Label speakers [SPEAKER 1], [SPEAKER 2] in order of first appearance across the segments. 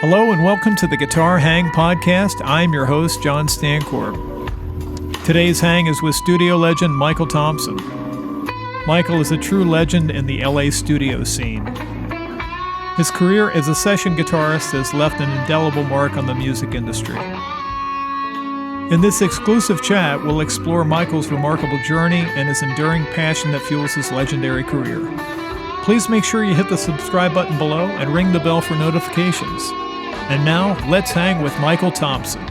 [SPEAKER 1] Hello and welcome to the Guitar Hang Podcast. I'm your host, John Stancorp. Today's hang is with studio legend Michael Thompson. Michael is a true legend in the LA studio scene. His career as a session guitarist has left an indelible mark on the music industry. In this exclusive chat, we'll explore Michael's remarkable journey and his enduring passion that fuels his legendary career. Please make sure you hit the subscribe button below and ring the bell for notifications. And now, let's hang with Michael Thompson.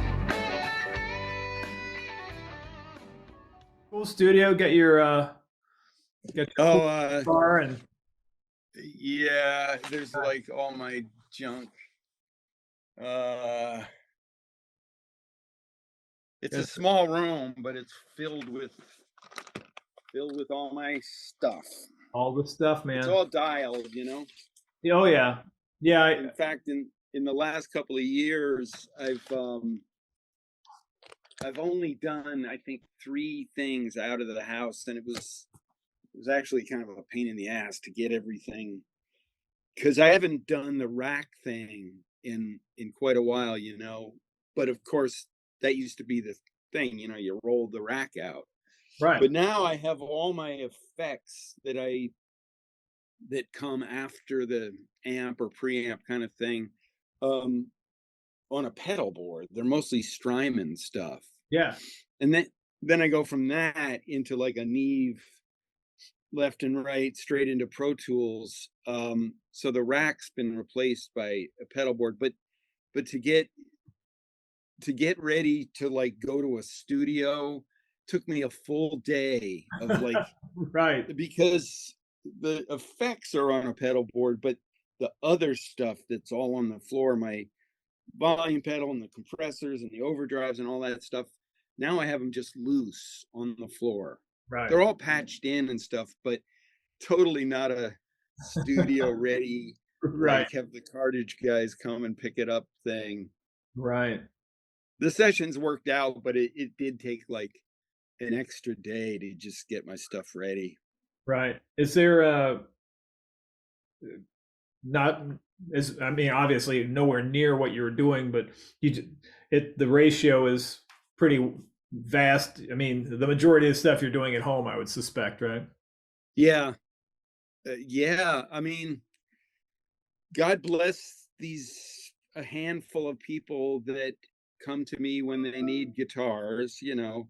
[SPEAKER 1] Cool studio, get your guitar and
[SPEAKER 2] yeah, there's like all my junk. It's a small room, but it's filled with all my stuff.
[SPEAKER 1] All the stuff, man.
[SPEAKER 2] It's all dialed, you know.
[SPEAKER 1] Oh yeah, yeah.
[SPEAKER 2] In fact, in the last couple of years, I've only done, I think, 3 things out of the house, and it was actually kind of a pain in the ass to get everything, because I haven't done the rack thing in quite a while, you know. But of course, that used to be the thing, you know, you roll the rack out.
[SPEAKER 1] Right.
[SPEAKER 2] But now I have all my effects that come after the amp or preamp kind of thing on a pedal board. They're mostly Strymon stuff.
[SPEAKER 1] Yeah.
[SPEAKER 2] And then I go from that into like a Neve left and right straight into Pro Tools. So the rack's been replaced by a pedal board, but to get ready to like go to a studio took me a full day of like
[SPEAKER 1] right,
[SPEAKER 2] because the effects are on a pedal board, but the other stuff that's all on the floor, my volume pedal and the compressors and the overdrives and all that stuff, now I have them just loose on the floor.
[SPEAKER 1] right.
[SPEAKER 2] They're all patched in and stuff, but totally not a studio ready,
[SPEAKER 1] right.
[SPEAKER 2] like have the cartridge guys come and pick it up thing.
[SPEAKER 1] Right.
[SPEAKER 2] The sessions worked out, but it did take like an extra day to just get my stuff ready.
[SPEAKER 1] Right. Is there obviously nowhere near what you're doing, but the ratio is pretty vast. I mean, the majority of the stuff you're doing at home, I would suspect, right?
[SPEAKER 2] Yeah. Yeah. I mean, God bless a handful of people that come to me when they need guitars, you know.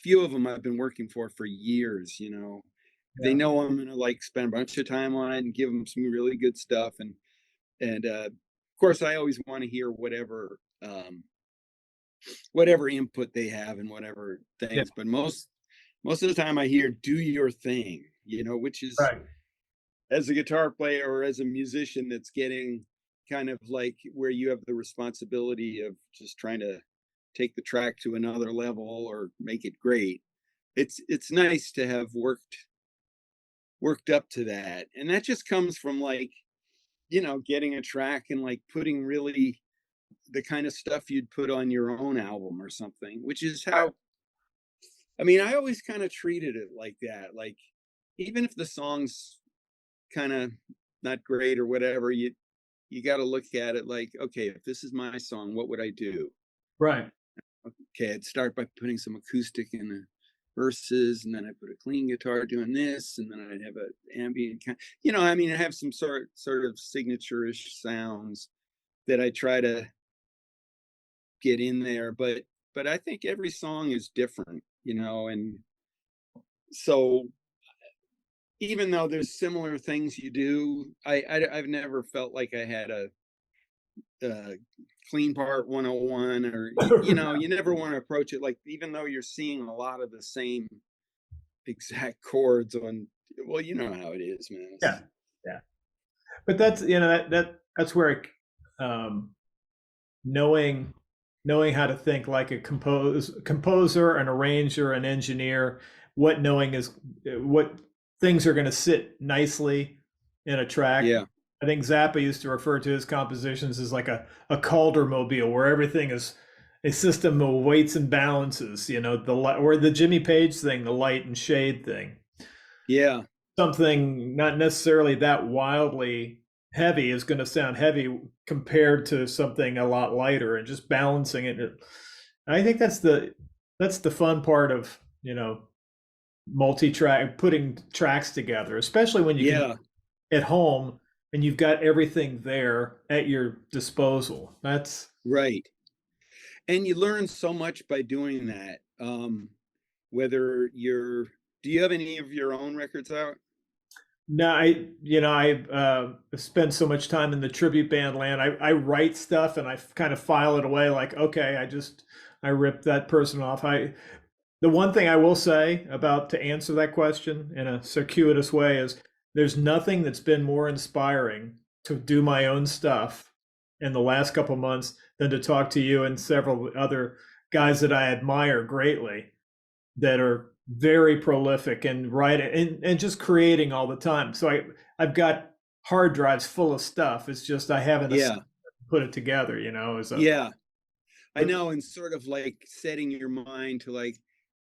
[SPEAKER 2] Few of them I've been working for years, you know. Yeah. They know I'm gonna like spend a bunch of time on it and give them some really good stuff, and of course I always want to hear whatever input they have and whatever things. Yeah. But most of the time I hear "do your thing," you know, which is right. As a guitar player or as a musician that's getting kind of like where you have the responsibility of just trying to take the track to another level or make it great. It's nice to have worked up to that. And that just comes from like, you know, getting a track and like putting really the kind of stuff you'd put on your own album or something, which is how, I mean, I always kind of treated it like that. Like, even if the song's kind of not great or whatever, you got to look at it like, okay, if this is my song, what would I do?
[SPEAKER 1] Right.
[SPEAKER 2] Okay, I'd start by putting some acoustic in the verses, and then I put a clean guitar doing this, and then I'd have an ambient, you know, I mean, I have some sort of signature-ish sounds that I try to get in there, but I think every song is different, you know, and so even though there's similar things you do, I've never felt like I had a clean part 101, or you know, you never want to approach it like, even though you're seeing a lot of the same exact chords on, well, you know how it is, man.
[SPEAKER 1] Yeah. But that's, you know, that's where knowing how to think like a composer, an arranger, an engineer, what things are going to sit nicely in a track.
[SPEAKER 2] Yeah.
[SPEAKER 1] I think Zappa used to refer to his compositions as like a Calder-mobile, where everything is a system of weights and balances, you know, or the Jimmy Page thing, the light and shade thing.
[SPEAKER 2] Yeah.
[SPEAKER 1] Something not necessarily that wildly heavy is going to sound heavy compared to something a lot lighter, and just balancing it. I think that's the fun part of, multi-track, putting tracks together, especially when you can
[SPEAKER 2] Yeah,
[SPEAKER 1] at home and you've got everything there at your disposal. That's
[SPEAKER 2] right. And you learn so much by doing that. Whether you're, do you have any of your own records out?
[SPEAKER 1] no, I spend so much time in the tribute band land. I write stuff and I kind of file it away like, okay, I ripped that person off. The one thing I will say about, to answer that question in a circuitous way, is there's nothing that's been more inspiring to do my own stuff in the last couple months than to talk to you and several other guys that I admire greatly, that are very prolific and writing and just creating all the time. So I've got hard drives full of stuff. It's just I haven't
[SPEAKER 2] Yeah,
[SPEAKER 1] put it together, as a
[SPEAKER 2] yeah, I know. And sort of like setting your mind to like,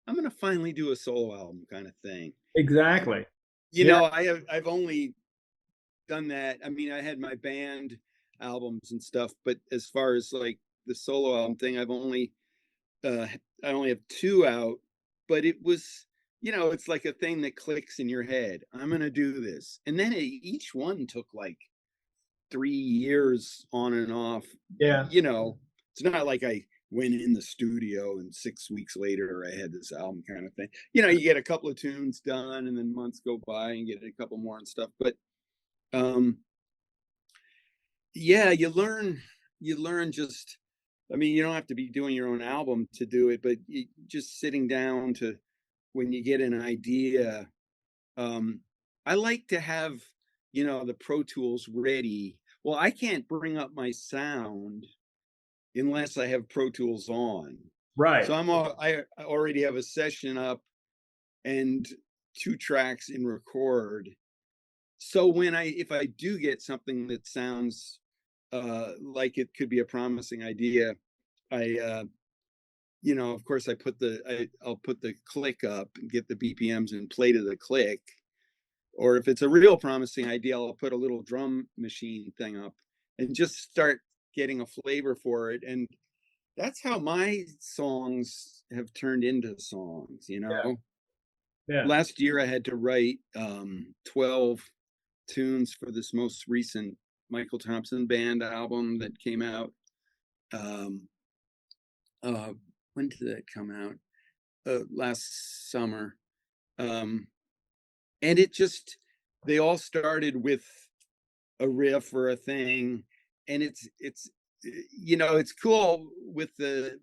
[SPEAKER 2] I'm going to finally do a solo album kind of thing.
[SPEAKER 1] exactly.
[SPEAKER 2] You
[SPEAKER 1] Yeah,
[SPEAKER 2] know, I've only done that. I mean, I had my band albums and stuff, but as far as like the solo album thing, uh I only have two out, but it was, it's like a thing that clicks in your head. I'm gonna do this. And then each one took like 3 years on and off.
[SPEAKER 1] yeah,
[SPEAKER 2] It's not like I went in the studio and 6 weeks later I had this album kind of thing. You get a couple of tunes done and then months go by and get a couple more and stuff. But um yeah, you learn just, I mean, you don't have to be doing your own album to do it, but just sitting down to, when you get an idea. um I like to have, the Pro Tools ready. Well, I can't bring up my sound unless I have Pro Tools on.
[SPEAKER 1] right.
[SPEAKER 2] So I already have a session up and two tracks in record. So if I do get something that sounds like it could be a promising idea, I of course I'll put the click up and get the BPMs and play to the click. Or if it's a real promising idea, I'll put a little drum machine thing up and just start getting a flavor for it. And that's how my songs have turned into songs.
[SPEAKER 1] Yeah, yeah.
[SPEAKER 2] Last year I had to write 12 tunes for this most recent Michael Thompson band album that came out. Um, uh, when did that come out? Last summer. Um, and they all started with a riff or a thing. And it's cool with the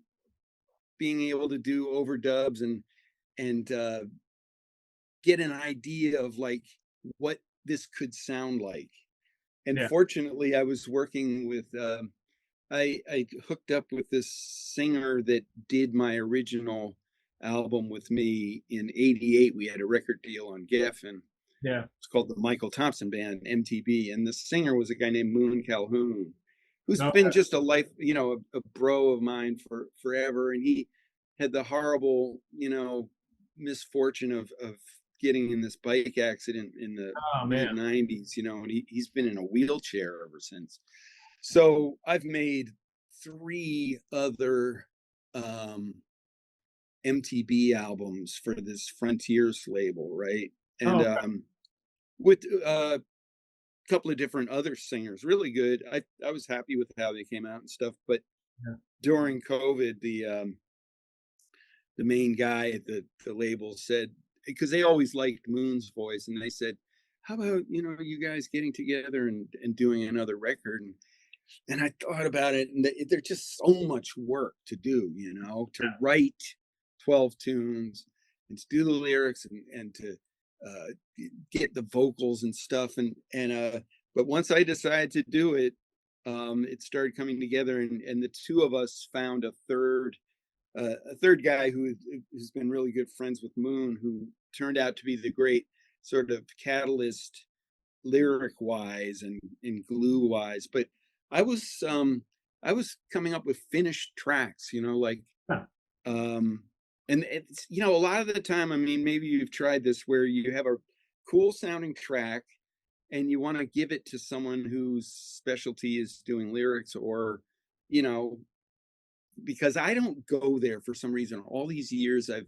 [SPEAKER 2] being able to do overdubs and get an idea of like what this could sound like. And
[SPEAKER 1] Yeah.
[SPEAKER 2] fortunately, I was working with I hooked up with this singer that did my original album with me in '88. We had a record deal on Geffen.
[SPEAKER 1] Yeah.
[SPEAKER 2] It's called the Michael Thompson Band, MTB, and the singer was a guy named Moon Calhoun, who's
[SPEAKER 1] No.
[SPEAKER 2] been just a life, a bro of mine for forever. And he had the horrible, misfortune of getting in this bike accident in the
[SPEAKER 1] Oh
[SPEAKER 2] mid
[SPEAKER 1] man.
[SPEAKER 2] '90s, and he's been in a wheelchair ever since. So I've made three other um, MTB albums for this Frontiers label, right? And
[SPEAKER 1] Oh,
[SPEAKER 2] with a couple of different other singers, really good. I was happy with how they came out and stuff. But
[SPEAKER 1] yeah.
[SPEAKER 2] during COVID, the main guy at the label said, because they always liked Moon's voice, and they said, "How about you guys getting together and doing another record?" And I thought about it, and there's just so much work to do, to write 12 tunes and to do the lyrics and to uh, get the vocals and stuff. But once I decided to do it, it started coming together, and the two of us found a third guy who's been really good friends with Moon, who turned out to be the great sort of catalyst lyric wise and glue wise. But I was um I was coming up with finished tracks, like
[SPEAKER 1] Huh.
[SPEAKER 2] um and it's a lot of the time, I mean, maybe you've tried this where you have a cool sounding track and you want to give it to someone whose specialty is doing lyrics, or, you know, because I don't go there for some reason. All these years I've,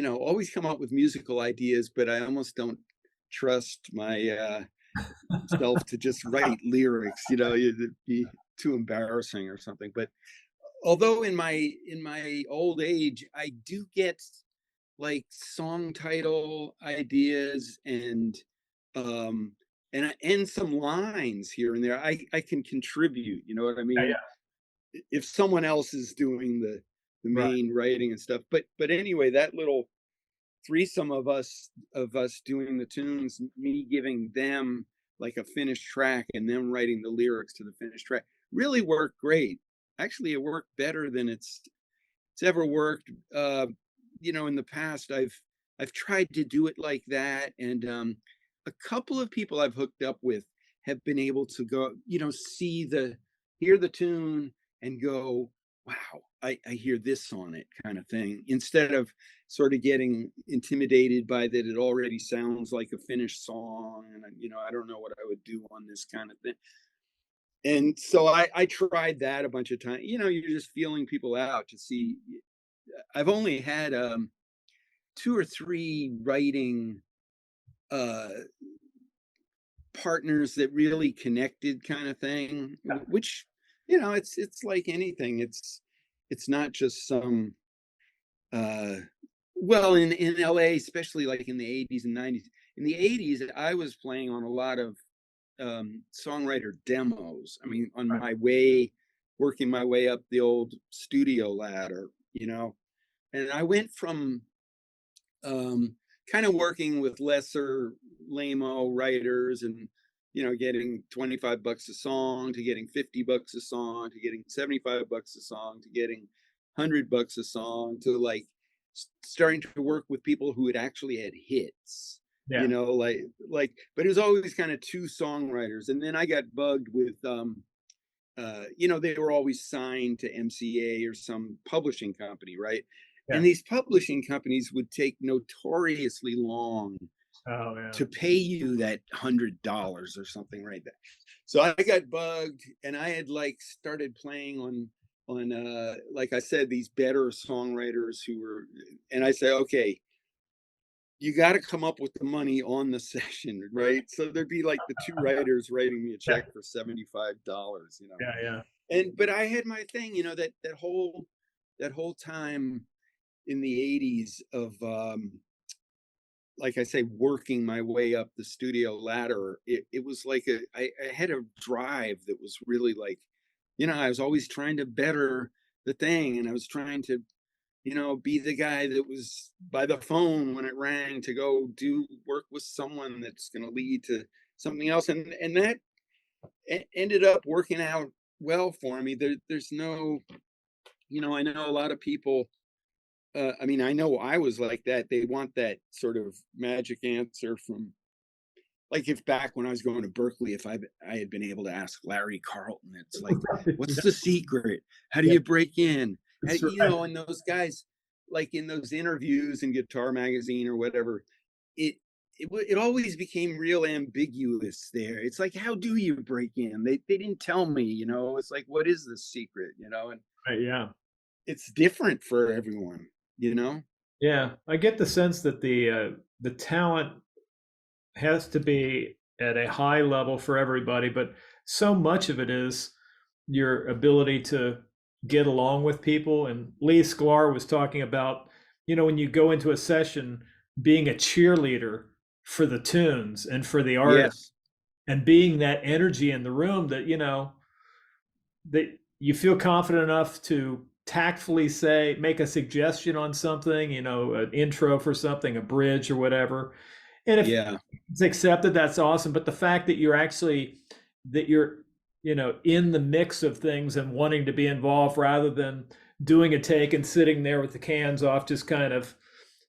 [SPEAKER 2] always come up with musical ideas, but I almost don't trust my self to just write lyrics, it'd be too embarrassing or something. But although in my old age, I do get like song title ideas um and some lines here and there. I can contribute, you know what I
[SPEAKER 1] Yeah,
[SPEAKER 2] mean?
[SPEAKER 1] yeah.
[SPEAKER 2] If someone else is doing the
[SPEAKER 1] Right.
[SPEAKER 2] main writing and stuff. But anyway, that little threesome of us doing the tunes, me giving them like a finished track and them writing the lyrics to the finished track, really worked great. Actually, it worked better than it's ever worked. In the past, I've tried to do it like that, and a couple of people I've hooked up with have been able to go, hear the tune and go, wow, I hear this on it, kind of thing, instead of sort of getting intimidated by that it already sounds like a finished song, and I don't know what I would do on this kind of thing. And so I tried that a bunch of times. You're just feeling people out to see. I've only had two or three writing uh partners that really connected, kind of thing, which, it's like anything. It's not just some uh well, in LA, especially like in the 80s and 90s. In the 80s, I was playing on a lot of songwriter demos. I mean, on my way, working my way up the old studio ladder, and I went from um, kind of working with lesser lame-o writers, and getting $25 a song, to getting $50 a song, to getting $75 a song, to getting $100 a song, to like starting to work with people who had actually had hits.
[SPEAKER 1] Yeah.
[SPEAKER 2] But it was always kind of two songwriters. And then I got bugged with they were always signed to MCA or some publishing company, right?
[SPEAKER 1] Yeah.
[SPEAKER 2] And these publishing companies would take notoriously long
[SPEAKER 1] Oh, yeah.
[SPEAKER 2] to pay you that $100 or something, right there. So I got bugged, and I had like started playing on like I said, these better songwriters who were, and I say, okay, you got to come up with the money on the session, right? So there'd be like the two writers writing me a
[SPEAKER 1] Yeah.
[SPEAKER 2] check for $75.
[SPEAKER 1] Yeah. Yeah.
[SPEAKER 2] But I had my thing, that whole time in the 80s of like I say, working my way up the studio ladder. It was like I had a drive that was really like, I was always trying to better the thing, and I was trying to, be the guy that was by the phone when it rang to go do work with someone that's going to lead to something else. And that ended up working out well for me. There's no, I know a lot of people, I mean, I know I was like that. They want that sort of magic answer from, like, if back when I was going to Berklee, if I had been able to ask Larry Carlton, it's like, what's the secret? How do
[SPEAKER 1] Yeah.
[SPEAKER 2] you break in?
[SPEAKER 1] That's right.
[SPEAKER 2] And those guys, like in those interviews in Guitar Magazine or whatever, it always became real ambiguous there. It's like, how do you break in? They didn't tell me, it's like, what is the secret, and
[SPEAKER 1] Right. Yeah.
[SPEAKER 2] it's different for everyone, you know?
[SPEAKER 1] Yeah. I get the sense that the talent has to be at a high level for everybody, but so much of it is your ability to get along with people. And Lee Sklar was talking about, when you go into a session, being a cheerleader for the tunes and for the artist,
[SPEAKER 2] Yes.
[SPEAKER 1] and being that energy in the room that, that you feel confident enough to tactfully say, make a suggestion on something, an intro for something, a bridge or whatever. And if
[SPEAKER 2] Yeah.
[SPEAKER 1] it's accepted, that's awesome. But the fact that you're in the mix of things and wanting to be involved rather than doing a take and sitting there with the cans off, just kind of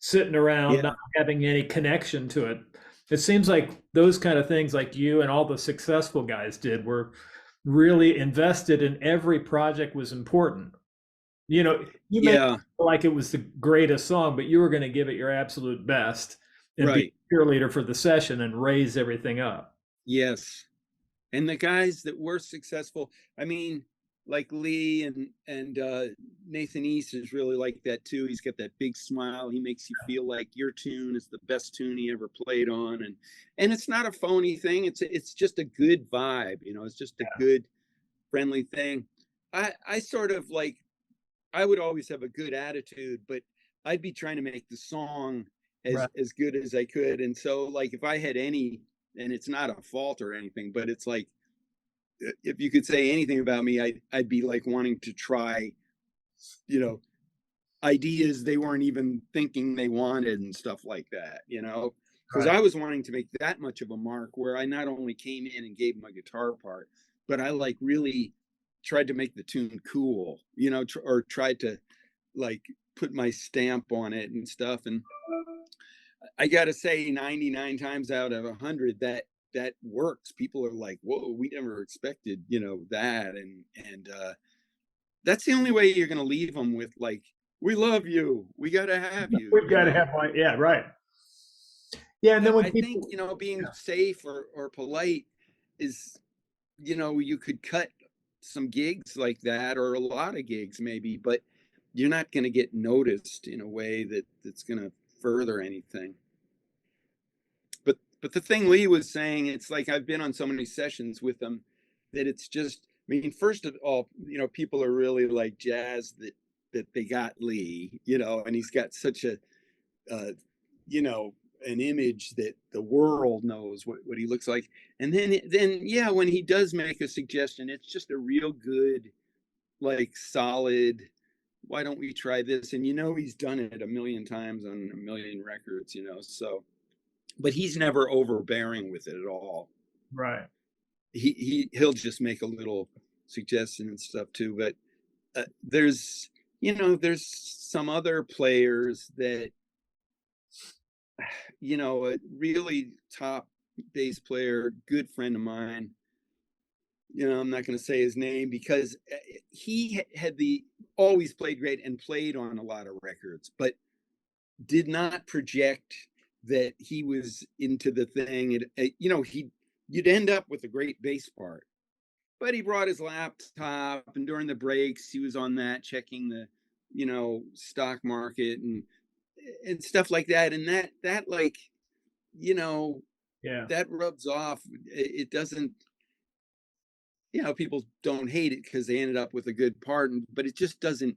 [SPEAKER 1] sitting around,
[SPEAKER 2] Yeah.
[SPEAKER 1] not having any connection to it. It seems like those kind of things, like you and all the successful guys did, were really invested in every project was important. You may
[SPEAKER 2] Yeah.
[SPEAKER 1] feel like it was the greatest song, but you were going to give it your absolute best and be
[SPEAKER 2] Right.
[SPEAKER 1] a cheerleader for the session and raise everything up.
[SPEAKER 2] Yes. And the guys that were successful, I mean, like Lee and Nathan East is really like that too. He's got that big smile. He makes you feel like your tune is the best tune he ever played on, and it's not a phony thing. It's just a good vibe. It's just a good friendly thing. I sort of like, I would always have a good attitude, but I'd be trying to make the song
[SPEAKER 3] Right.
[SPEAKER 2] as good as I could. And so like if I had any, and it's not a fault or anything, but it's like, if you could say anything about me, I'd be like wanting to try, you know, ideas they weren't even thinking they wanted and stuff like that, because
[SPEAKER 3] Right.
[SPEAKER 2] I was wanting to make that much of a mark where I not only came in and gave my guitar part, but I like really tried to make the tune cool, or tried to like put my stamp on it and stuff. And I got to say 99 times out of 100 that works. People are like, whoa, we never expected, that. And that's the only way you're going to leave them with like, we love you. We got to have you,
[SPEAKER 3] We've got to have one. Yeah, right. Yeah, and then when
[SPEAKER 2] I think,
[SPEAKER 3] people,
[SPEAKER 2] being safe or polite is, you could cut some gigs like that, or a lot of gigs maybe, but you're not going to get noticed in a way that's going to further anything. But the thing Lee was saying, it's like I've been on so many sessions with him that it's just, I mean, first of all, people are really like jazzed that they got Lee, and he's got such a, you know, an image that the world knows what he looks like. And then yeah, when he does make a suggestion, it's just a real good, like solid, why don't we try this? And he's done it a million times on a million records, so, but he's never overbearing with it at all.
[SPEAKER 3] right.
[SPEAKER 2] He'll just make a little suggestion and stuff too. But there's some other players that, a really top bass player, good friend of mine. I'm not going to say his name because he had always played great and played on a lot of records, but did not project that he was into the thing. You'd end up with a great bass part, but he brought his laptop, and during the breaks, he was on that checking the, stock market and stuff like that. And that like,
[SPEAKER 3] Yeah.
[SPEAKER 2] that rubs off. It doesn't, people don't hate it because they ended up with a good part, but it just doesn't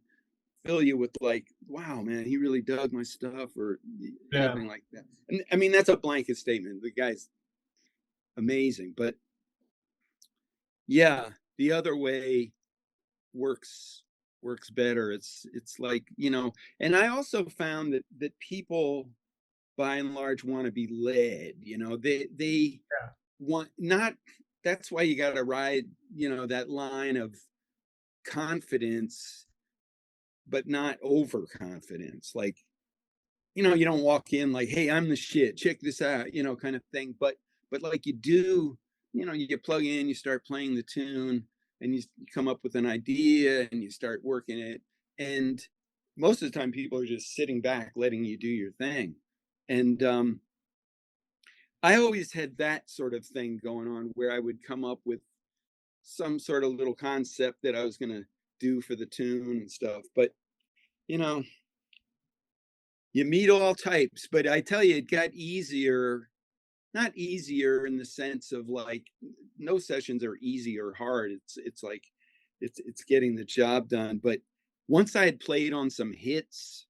[SPEAKER 2] fill you with like, wow, man, he really dug my stuff or anything like that. And I mean, that's a blanket statement. The guy's amazing, but yeah, the other way works better. It's like, and I also found that people by and large want to be led, they want not, that's why you got to ride, that line of confidence, but not overconfidence. Like, you don't walk in like, hey, I'm the shit, check this out, kind of thing. But like you do, you plug in, you start playing the tune, and you come up with an idea and you start working it. And most of the time people are just sitting back letting you do your thing. And I always had that sort of thing going on where I would come up with some sort of little concept that I was going to do for the tune and stuff. But, you meet all types. But I tell you, it got easier, not easier in the sense of like, no sessions are easy or hard. It's like, it's getting the job done. But once I had played on some hits,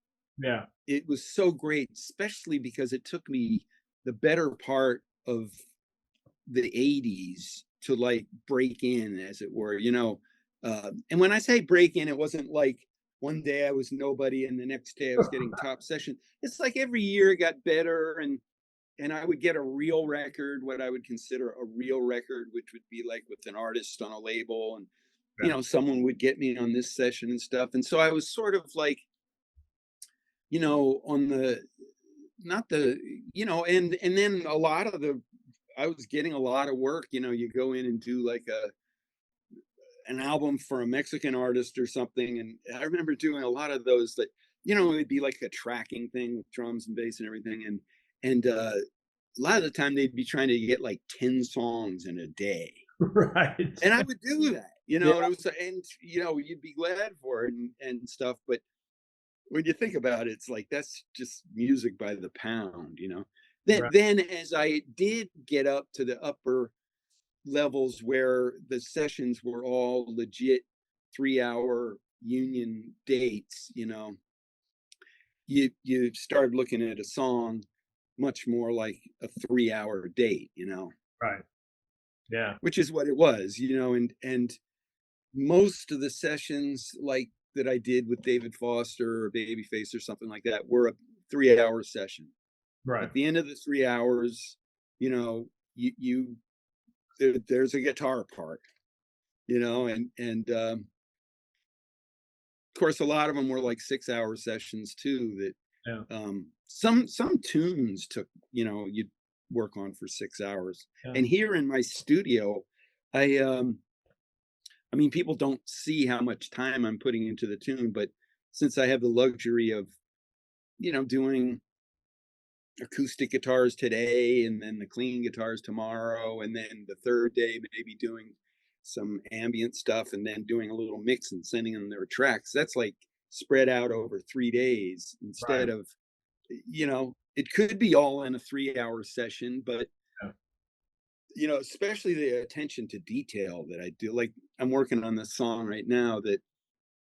[SPEAKER 2] it was so great, especially because it took me the better part of the 80s to like break in, as it were, and when I say break in, it wasn't like one day I was nobody and the next day I was getting top session. It's like every year it got better, and I would get a real record, what I would consider a real record, which would be like with an artist on a label, and someone would get me on this session and stuff. And so I was sort of like, on the, not the, and then a lot of I was getting a lot of work. You go in and do like an album for a Mexican artist or something, and I remember doing a lot of those that, it'd be like a tracking thing with drums and bass and everything, and lot of the time they'd be trying to get like 10 songs in a day.
[SPEAKER 3] Right.
[SPEAKER 2] And I would do that,
[SPEAKER 3] Yeah.
[SPEAKER 2] and it was, and you'd be glad for it and stuff. But when you think about it, it's like that's just music by the pound. Then
[SPEAKER 3] Right.
[SPEAKER 2] then as I did get up to the upper levels where the sessions were all legit 3-hour union dates, you started looking at a song much more like a 3-hour date,
[SPEAKER 3] Right. Yeah.
[SPEAKER 2] which is what it was, and most of the sessions like that I did with David Foster or Babyface or something like that were a 3-hour session.
[SPEAKER 3] Right.
[SPEAKER 2] At the end of the 3 hours, you there's a guitar part, and of course a lot of them were like 6-hour sessions too. That
[SPEAKER 3] Yeah.
[SPEAKER 2] some tunes took, you'd work on for 6 hours.
[SPEAKER 3] Yeah.
[SPEAKER 2] And here in my studio, I mean, people don't see how much time I'm putting into the tune, but since I have the luxury of, doing acoustic guitars today and then the clean guitars tomorrow, and then the third day, maybe doing some ambient stuff and then doing a little mix and sending them their tracks, that's like spread out over 3 days
[SPEAKER 3] Right.
[SPEAKER 2] instead of, it could be all in a 3-hour session, but especially the attention to detail that I do. Like I'm working on this song right now that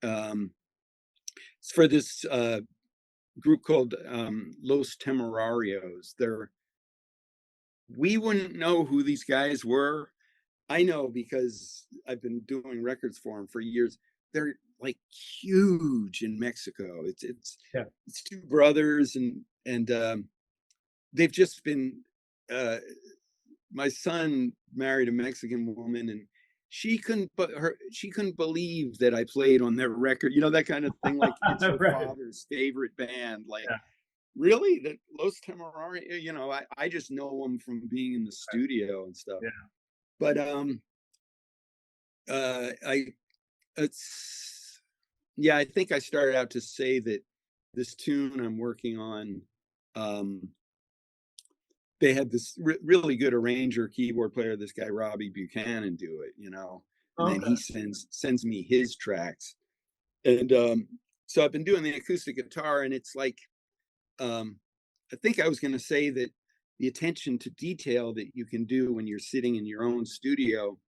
[SPEAKER 2] it's for this group called Los Temerarios. We wouldn't know who these guys were. I know because I've been doing records for them for years. They're like huge in Mexico.
[SPEAKER 3] Yeah.
[SPEAKER 2] It's two brothers, and they've just been. My son married a Mexican woman, and she couldn't believe that I played on their record. That kind of thing. Like it's her
[SPEAKER 3] Right.
[SPEAKER 2] father's favorite band. Like,
[SPEAKER 3] Yeah.
[SPEAKER 2] really, the Los Temerarios. I just know them from being in the studio and stuff.
[SPEAKER 3] Yeah.
[SPEAKER 2] But I it's yeah, I think I started out to say that this tune I'm working on, they had this really good arranger, keyboard player, this guy Robbie Buchanan, do it, and then
[SPEAKER 3] Okay.
[SPEAKER 2] he sends me his tracks, and so I've been doing the acoustic guitar, and it's like, I think I was going to say that the attention to detail that you can do when you're sitting in your own studio.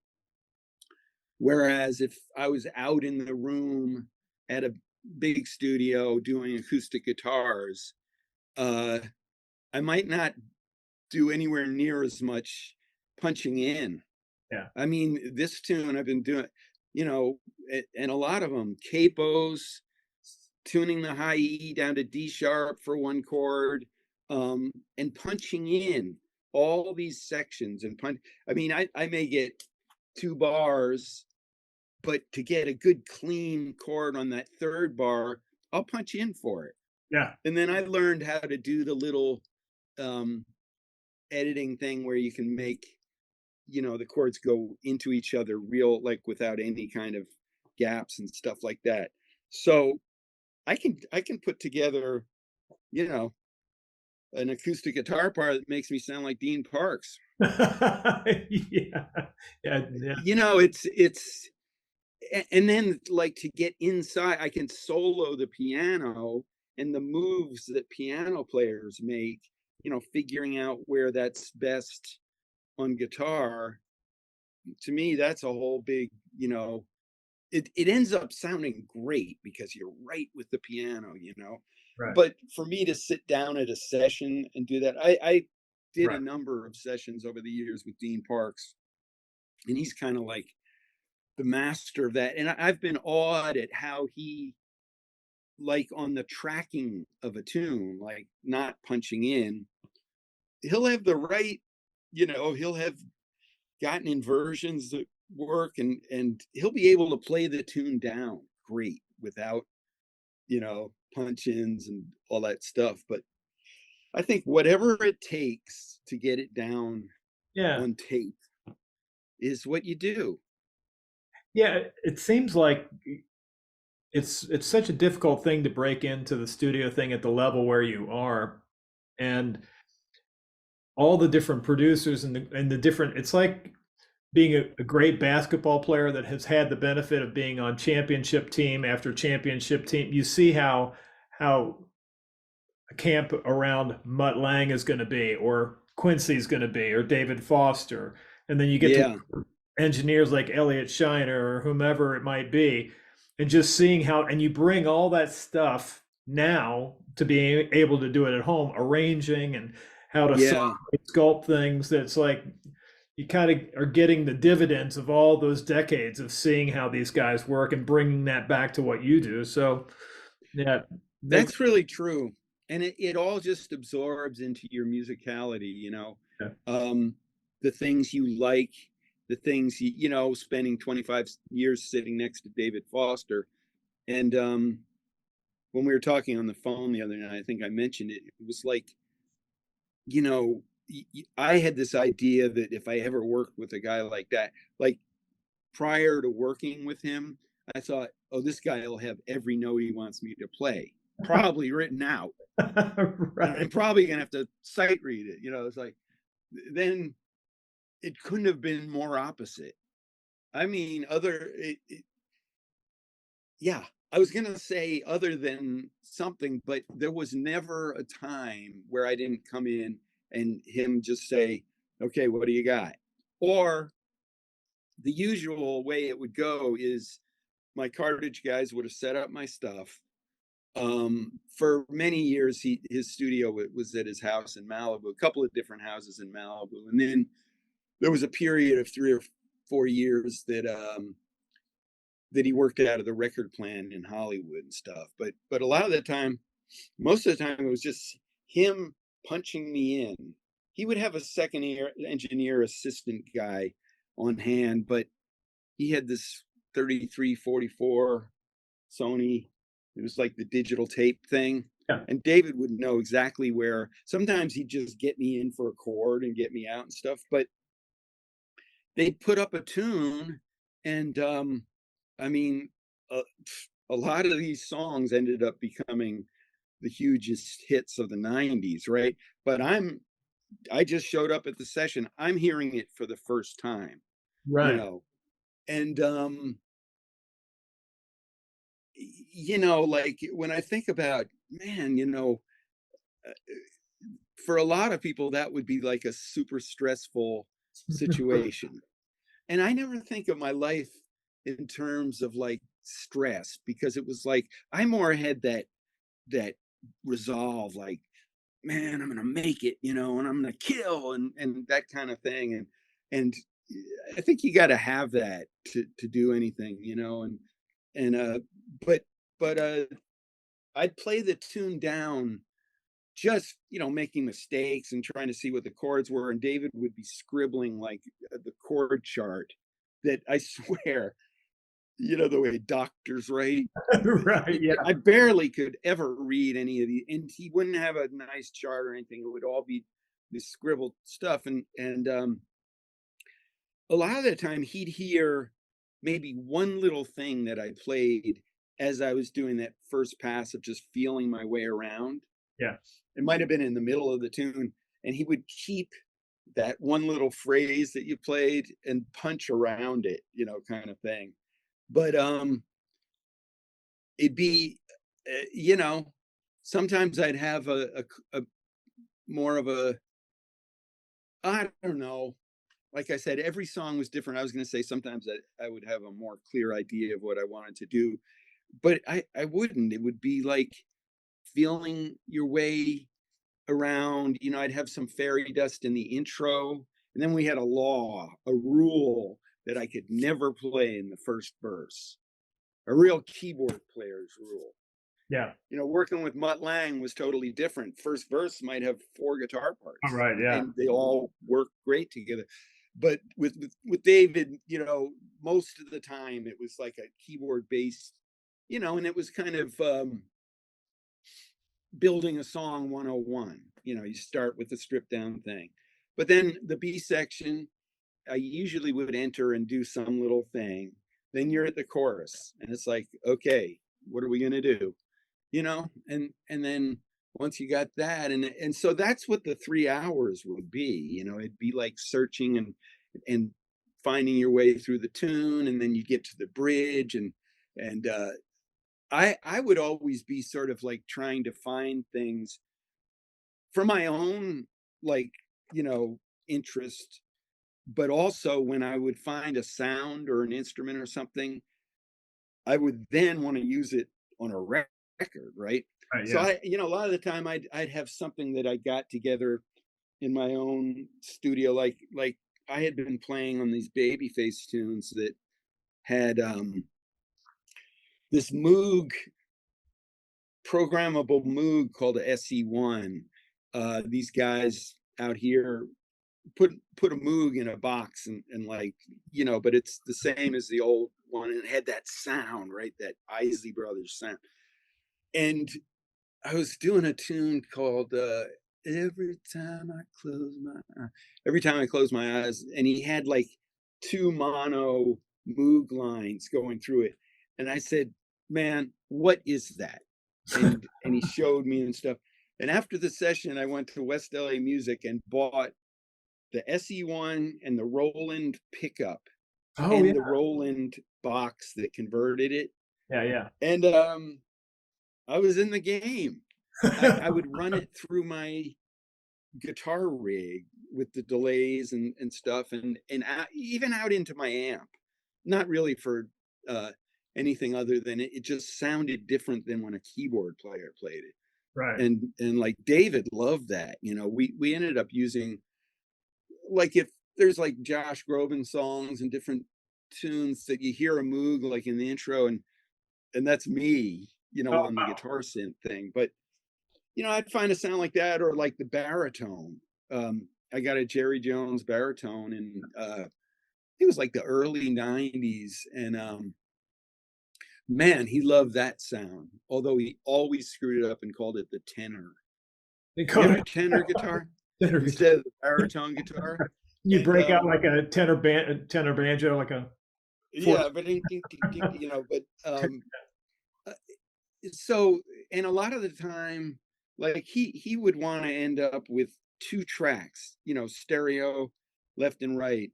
[SPEAKER 2] Whereas if I was out in the room at a big studio doing acoustic guitars, I might not do anywhere near as much punching in.
[SPEAKER 3] Yeah.
[SPEAKER 2] I mean, this tune I've been doing, and a lot of them, capos, tuning the high E down to D sharp for one chord, and punching in all these sections and punch. I mean, I may get 2 bars, but to get a good clean chord on that third bar, I'll punch in for it.
[SPEAKER 3] Yeah.
[SPEAKER 2] And then I learned how to do the little editing thing where you can make, the chords go into each other real, like without any kind of gaps and stuff like that. So I can put together, an acoustic guitar part that makes me sound like Dean Parks.
[SPEAKER 3] Yeah. Yeah.
[SPEAKER 2] It's and then like to get inside, I can solo the piano and the moves that piano players make, figuring out where that's best on guitar. To me, that's a whole big, it ends up sounding great because you're right with the piano,
[SPEAKER 3] Right.
[SPEAKER 2] But for me to sit down at a session and do that, I did
[SPEAKER 3] Right.
[SPEAKER 2] a number of sessions over the years with Dean Parks, and he's kind of like the master of that. And I've been awed at how he, like on the tracking of a tune, like not punching in, he'll have the right, he'll have gotten inversions that work, and he'll be able to play the tune down great without, punch ins and all that stuff. But I think whatever it takes to get it down
[SPEAKER 3] Yeah.
[SPEAKER 2] on tape is what you do.
[SPEAKER 3] Yeah. It seems like it's such a difficult thing to break into the studio thing at the level where you are. And all the different producers and the different, it's like being a great basketball player that has had the benefit of being on championship team after championship team. You see how a camp around Mutt Lang is going to be, or Quincy's going to be, or David Foster, and then you get
[SPEAKER 2] Yeah.
[SPEAKER 3] to engineers like Elliot Shiner or whomever it might be, and just seeing how, and you bring all that stuff now to be able to do it at home, arranging and how to
[SPEAKER 2] Yeah.
[SPEAKER 3] sculpt things. That's like you kind of are getting the dividends of all those decades of seeing how these guys work and bringing that back to what you do. So, yeah,
[SPEAKER 2] That's really true. And it all just absorbs into your musicality, you know.
[SPEAKER 3] yeah.
[SPEAKER 2] The things you like, the things you know, spending 25 years sitting next to David Foster. And when we were talking on the phone the other night, I think I mentioned it, it was like, you know, I had this idea that if I ever worked with a guy like that, like prior to working with him, I thought, oh, this guy will have every note he wants me to play, probably written out.
[SPEAKER 3] Right.
[SPEAKER 2] And I'm probably gonna have to sight read it. You know, it's like, then it couldn't have been more opposite. I mean, yeah, I was gonna say other than something, but there was never a time where I didn't come in and him just say, okay, what do you got? Or the usual way it would go is my cartridge guys would have set up my stuff. For many years, his studio was at his house in Malibu, a couple of different houses in Malibu, and then there was a period of 3 or 4 years that he worked out of the record plant in Hollywood and stuff. But a lot of the time, most of the time, it was just him punching me in. He would have a second engineer assistant guy on hand, but he had this 3344 Sony. It was like the digital tape thing.
[SPEAKER 3] Yeah.
[SPEAKER 2] And David would know exactly where. Sometimes he'd just get me in for a chord and get me out and stuff. But they'd put up a tune, and I mean, a lot of these songs ended up becoming the hugest hits of the 90s, right? But I just showed up at the session. I'm hearing it for the first time,
[SPEAKER 3] Right.
[SPEAKER 2] you know. And you know, like when I think about, man, you know, for a lot of people that would be like a super stressful situation. And I never think of my life in terms of like stress, because it was like I more had that resolve, like, man, I'm gonna make it, you know, and I'm gonna kill, and that kind of thing. And I think you got to have that to do anything, you know. And but but I'd play the tune down, just, you know, making mistakes and trying to see what the chords were, and David would be scribbling like the chord chart that I swear, you know, the way doctors write.
[SPEAKER 3] Right. Yeah.
[SPEAKER 2] I barely could ever read any of the, and he wouldn't have a nice chart or anything. It would all be this scribbled stuff. And a lot of the time he'd hear maybe one little thing that I played as I was doing that first pass of just feeling my way around.
[SPEAKER 3] Yeah.
[SPEAKER 2] It might have been in the middle of the tune, and he would keep that one little phrase that you played and punch around it, you know, kind of thing. But it'd be, you know, sometimes I'd have a more of a, I don't know. Like I said, every song was different. I was going to say sometimes I would have a more clear idea of what I wanted to do, but I wouldn't. It would be like feeling your way around. You know, I'd have some fairy dust in the intro, and then we had a law, a rule that I could never play in the first verse, a real keyboard player's rule.
[SPEAKER 3] Yeah.
[SPEAKER 2] You know, working with Mutt Lang was totally different. First verse might have 4 guitar parts.
[SPEAKER 3] All right. Yeah.
[SPEAKER 2] And they all work great together. But with David, you know, most of the time it was like a keyboard based, you know, and it was kind of building a song 101. You know, you start with the stripped down thing. But then the B section, I usually would enter and do some little thing. Then you're at the chorus, and it's like, okay, what are we gonna do? You know, and then once you got that, and so that's what the 3 hours would be. You know, it'd be like searching and finding your way through the tune, and then you get to the bridge, and I would always be sort of like trying to find things for my own, like, you know, interest, but also when I would find a sound or an instrument or something, I would then want to use it on a record, right?
[SPEAKER 3] Right,
[SPEAKER 2] So
[SPEAKER 3] yeah.
[SPEAKER 2] you know, a lot of the time I'd have something that I got together in my own studio, like I had been playing on these Babyface tunes that had this Moog, programmable Moog called a SE1. These guys out here put a Moog in a box and like, you know, but it's the same as the old one, and it had that sound, right? That Isley Brothers sound. And I was doing a tune called Every Time I Close My Eyes. Every Time I Close My Eyes. And he had like two mono Moog lines going through it. And I said, man, what is that? And he showed me and stuff. And after the session, I went to West LA Music and bought the SE1 and the Roland pickup
[SPEAKER 3] Oh yeah.
[SPEAKER 2] and the Roland box that converted it.
[SPEAKER 3] Yeah.
[SPEAKER 2] And I was in the game. I would run it through my guitar rig with the delays and stuff, and even out into my amp. Not really for anything other than it just sounded different than when a keyboard player played it.
[SPEAKER 3] Right.
[SPEAKER 2] And like David loved that. You know, we ended up using, like, if there's like Josh Groban songs and different tunes that you hear a Moog like in the intro, and that's me, you know,
[SPEAKER 3] Oh,
[SPEAKER 2] on the
[SPEAKER 3] wow.
[SPEAKER 2] guitar synth thing. But you know, I'd find a sound like that, or like the baritone. I got a Jerry Jones baritone, and it was like the early '90s, and man, he loved that sound. Although he always screwed it up and called it the tenor.
[SPEAKER 3] They
[SPEAKER 2] You
[SPEAKER 3] call
[SPEAKER 2] have a
[SPEAKER 3] it
[SPEAKER 2] tenor guitar
[SPEAKER 3] tenor guitar.
[SPEAKER 2] instead of the baritone guitar,
[SPEAKER 3] You
[SPEAKER 2] and
[SPEAKER 3] break out like a tenor banjo, like a
[SPEAKER 2] yeah, but you know, but uh, so, and a lot of the time, like he would want to end up with two tracks, you know, stereo, left and right.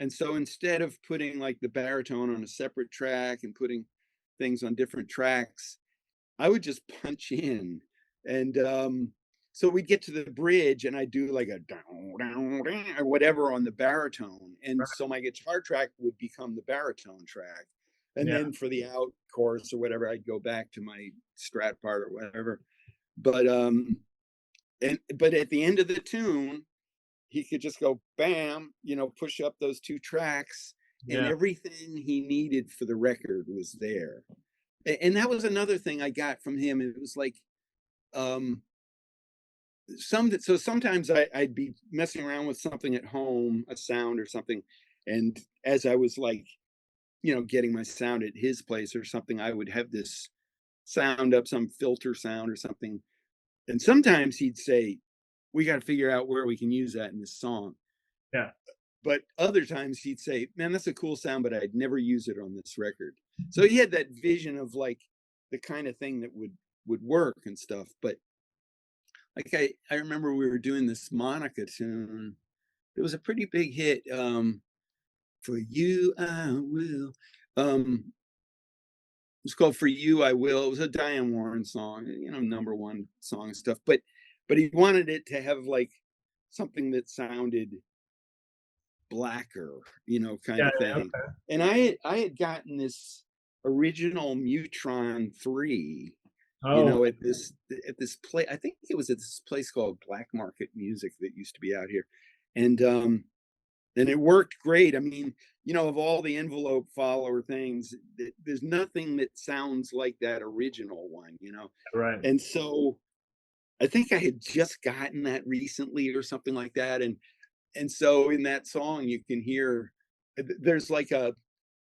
[SPEAKER 2] And so instead of putting like the baritone on a separate track and putting things on different tracks, I would just punch in. And so we'd get to the bridge and I'd do like a down, down, down, or whatever on the baritone. And so my guitar track would become the baritone track. And
[SPEAKER 3] yeah.
[SPEAKER 2] then for the out chorus or whatever, I'd go back to my strat part or whatever. But but at the end of the tune, he could just go bam, you know, push up those two tracks, and
[SPEAKER 3] Yeah.
[SPEAKER 2] everything he needed for the record was there. And that was another thing I got from him. It was like so sometimes I'd be messing around with something at home, a sound or something, and as I was like, you know, getting my sound at his place or something, I would have this sound up, some filter sound or something. And sometimes he'd say, we got to figure out where we can use that in this song.
[SPEAKER 3] Yeah.
[SPEAKER 2] But other times he'd say, man, that's a cool sound, but I'd never use it on this record. So he had that vision of like the kind of thing that would work and stuff. But like I remember we were doing this Monica tune. It was a pretty big hit. For You I Will. It was called For You I Will. It was a Diane Warren song, you know, #1 song and stuff. But he wanted it to have like something that sounded blacker, you know, kind
[SPEAKER 3] Yeah.
[SPEAKER 2] of thing.
[SPEAKER 3] Okay.
[SPEAKER 2] And I had gotten this original Mutron 3, you
[SPEAKER 3] Oh,
[SPEAKER 2] know, at this place. I think it was at this place called Black Market Music that used to be out here. And it worked great. I mean, you know, of all the envelope follower things, there's nothing that sounds like that original one, you know.
[SPEAKER 3] right.
[SPEAKER 2] And so I think I had just gotten that recently or something like that. And so in that song you can hear there's like a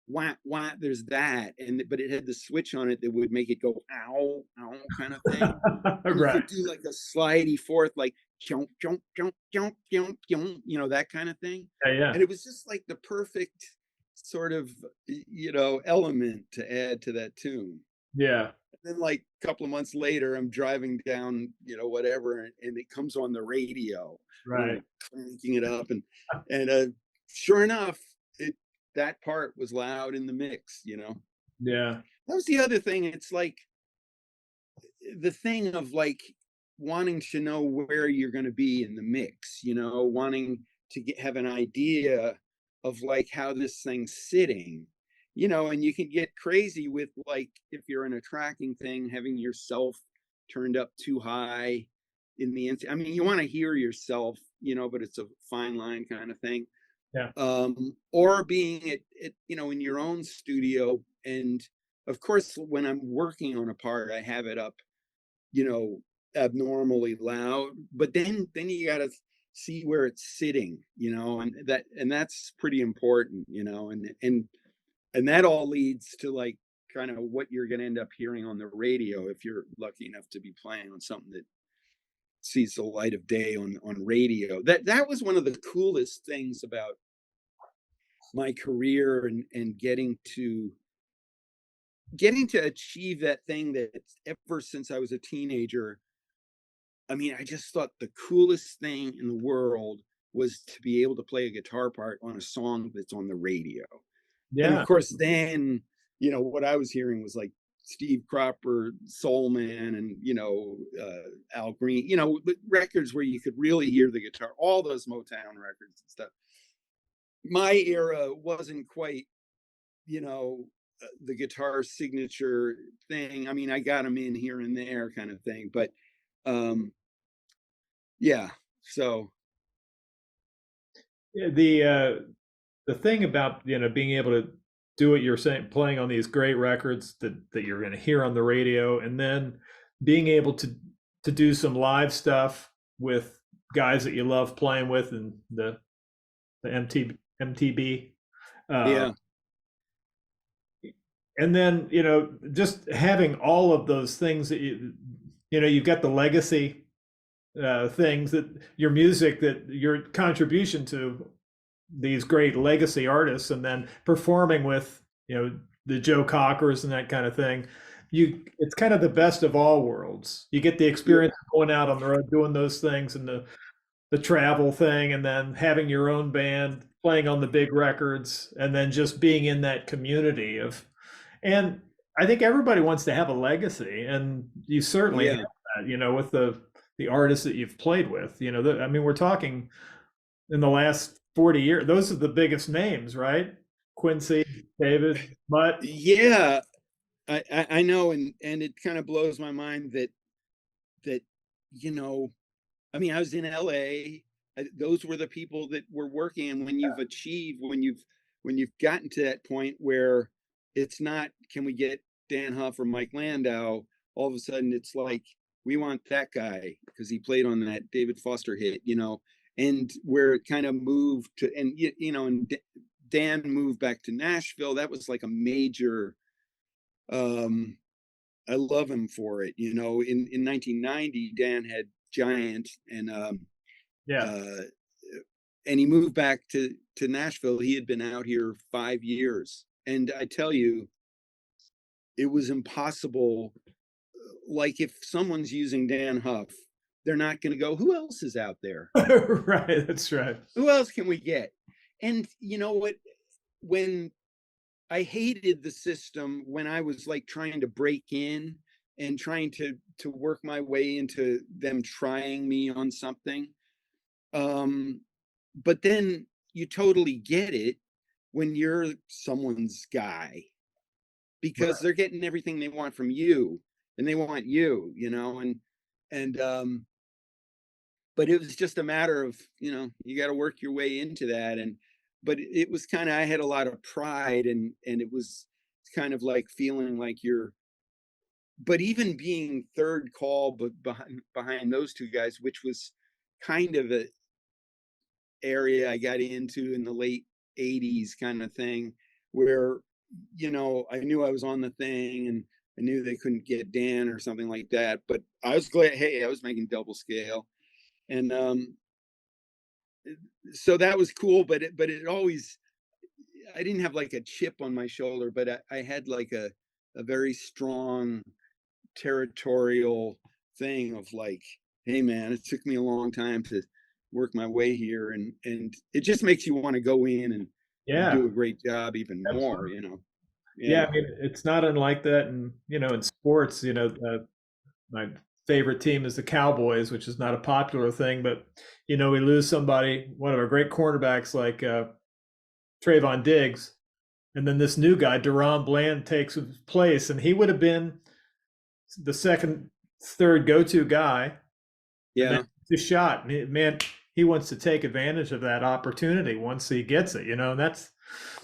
[SPEAKER 2] wah wah, there's that, but it had the switch on it that would make it go ow ow kind of thing. And you
[SPEAKER 3] Right.
[SPEAKER 2] could do like a slidey fourth, like jump, jump, jump, jump, jump, jump, you know, that kind of thing.
[SPEAKER 3] Yeah.
[SPEAKER 2] And it was just like the perfect sort of, you know, element to add to that tune.
[SPEAKER 3] Yeah.
[SPEAKER 2] Then like a couple of months later, I'm driving down, whatever, and it comes on the radio, and
[SPEAKER 3] Right.
[SPEAKER 2] I'm cranking it up, and sure enough, it that part was loud in the mix.
[SPEAKER 3] Yeah.
[SPEAKER 2] That was the other thing. It's like the thing of like wanting to know where you're going to be in the mix, wanting to have an idea of like how this thing's sitting, and you can get crazy with like if you're in a tracking thing, having yourself turned up too high in the I mean, you want to hear yourself, but it's a fine line kind of thing.
[SPEAKER 3] Yeah.
[SPEAKER 2] Or being in your own studio. And of course, when I'm working on a part, I have it up, you know, abnormally loud, but then you got to see where it's sitting, and that's pretty important, and that all leads to like kind of what you're going to end up hearing on the radio if you're lucky enough to be playing on something that sees the light of day on radio. That was one of the coolest things about my career, and getting to achieve that thing that ever since I was a teenager. I mean, I just thought the coolest thing in the world was to be able to play a guitar part on a song that's on the radio. And of
[SPEAKER 3] Yeah.
[SPEAKER 2] course, then, what I was hearing was like Steve Cropper, Soul Man, and, Al Green, the records where you could really hear the guitar, all those Motown records and stuff. My era wasn't quite, the guitar signature thing. I mean, I got them in here and there kind of thing, but um, yeah. So
[SPEAKER 3] Yeah, the thing about being able to do what you're saying, playing on these great records that you're going to hear on the radio, and then being able to do some live stuff with guys that you love playing with, and the MTB, uh,
[SPEAKER 2] yeah,
[SPEAKER 3] and then just having all of those things that you've got the legacy things, that your music, that your contribution to these great legacy artists, and then performing with the Joe Cockers and that kind of thing. It's kind of the best of all worlds. You get the
[SPEAKER 2] yeah,
[SPEAKER 3] experience of going out on the road doing those things, and the travel thing, and then having your own band playing on the big records, and then just being in that community of. And I think everybody wants to have a legacy, and you certainly have
[SPEAKER 2] yeah.
[SPEAKER 3] that, with the artists that you've played with. I mean, we're talking in the last 40 years, those are the biggest names, right? Quincy, David, Mutt.
[SPEAKER 2] Yeah, I know, and it kind of blows my mind that you know, I mean, I was in LA. Those were the people that were working. And when you've achieved, when you've gotten to that point where it's not, can we get Dan Huff or Mike Landau? All of a sudden, it's like we want that guy because he played on that David Foster hit, and where it kind of moved to, and Dan moved back to Nashville. That was like a major. Um, I love him for it. In 1990, Dan had Giant,
[SPEAKER 3] Yeah.
[SPEAKER 2] uh, and he moved back to Nashville. He had been out here 5 years, and I tell you, it was impossible. Like if someone's using Dan Huff, they're not going to go, who else is out there?
[SPEAKER 3] Right, that's right.
[SPEAKER 2] Who else can we get? And you know what? When I hated the system, when I was like trying to break in and trying to work my way into them trying me on something. But then you totally get it when you're someone's guy, because
[SPEAKER 3] Right.
[SPEAKER 2] they're getting everything they want from you, and they want you, and but it was just a matter of, you got to work your way into that. And but it was kind of, I had a lot of pride, and it was kind of like feeling like you're, but even being third call, but behind those two guys, which was kind of a area I got into in the late 80s kind of thing, where I knew I was on the thing, and I knew they couldn't get Dan or something like that, but I was glad, hey, I was making double scale. And so that was cool, but it always, I didn't have like a chip on my shoulder, but I had like a very strong territorial thing of like, hey man, it took me a long time to work my way here, and it just makes you want to go in and
[SPEAKER 3] Yeah,
[SPEAKER 2] do a great job even more,
[SPEAKER 3] absolutely. Yeah,
[SPEAKER 2] Yeah.
[SPEAKER 3] I mean, it's not unlike that, and in sports, my favorite team is the Cowboys, which is not a popular thing, but we lose somebody, one of our great cornerbacks like Trayvon Diggs, and then this new guy, Deron Bland, takes his place, and he would have been the second, third go-to guy, and then
[SPEAKER 2] Yeah.
[SPEAKER 3] the shot, man, he wants to take advantage of that opportunity once he gets it, and that's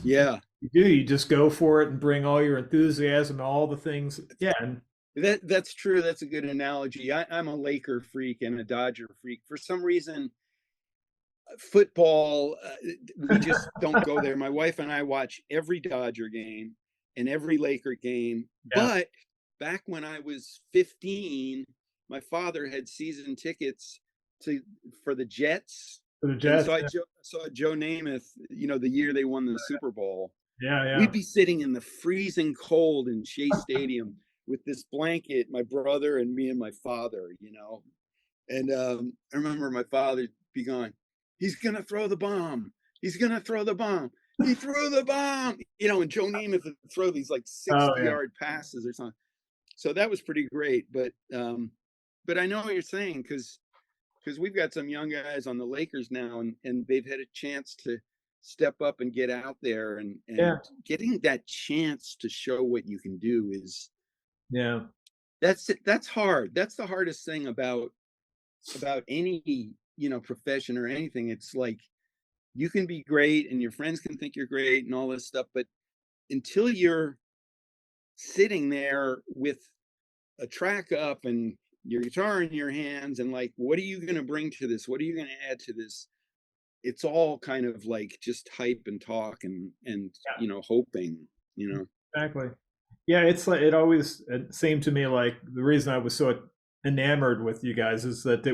[SPEAKER 2] Yeah.
[SPEAKER 3] you just go for it and bring all your enthusiasm, all the things. Yeah, and
[SPEAKER 2] That's true. That's a good analogy. I'm a Laker freak and a Dodger freak. For some reason, football, we just don't go there. My wife and I watch every Dodger game and every Laker game.
[SPEAKER 3] yeah,
[SPEAKER 2] But back when I was 15, my father had season tickets to for the Jets.
[SPEAKER 3] for the
[SPEAKER 2] And
[SPEAKER 3] Jets.
[SPEAKER 2] so I saw Joe Namath, the year they won the Super Bowl.
[SPEAKER 3] Yeah,
[SPEAKER 2] We'd
[SPEAKER 3] yeah.
[SPEAKER 2] be sitting in the freezing cold in Shea Stadium with this blanket, my brother and me and my father. And I remember my father be going, he's going to throw the bomb. He's going to throw the bomb. He threw the bomb. And Joe Namath would throw these like
[SPEAKER 3] Oh, yeah.
[SPEAKER 2] 60-yard passes or something. So that was pretty great. But I know what you're saying because we've got some young guys on the Lakers now, and they've had a chance to step up and get out there, and
[SPEAKER 3] Yeah,
[SPEAKER 2] getting that chance to show what you can do is
[SPEAKER 3] yeah,
[SPEAKER 2] that's hard. That's the hardest thing about any profession or anything. It's like you can be great and your friends can think you're great and all this stuff, but until you're sitting there with a track up and your guitar in your hands and like, what are you going to bring to this? What are you going to add to this? It's all kind of like just hype and talk and
[SPEAKER 3] yeah,
[SPEAKER 2] hoping.
[SPEAKER 3] exactly. Yeah, it's like it seemed to me like the reason I was so enamored with you guys is that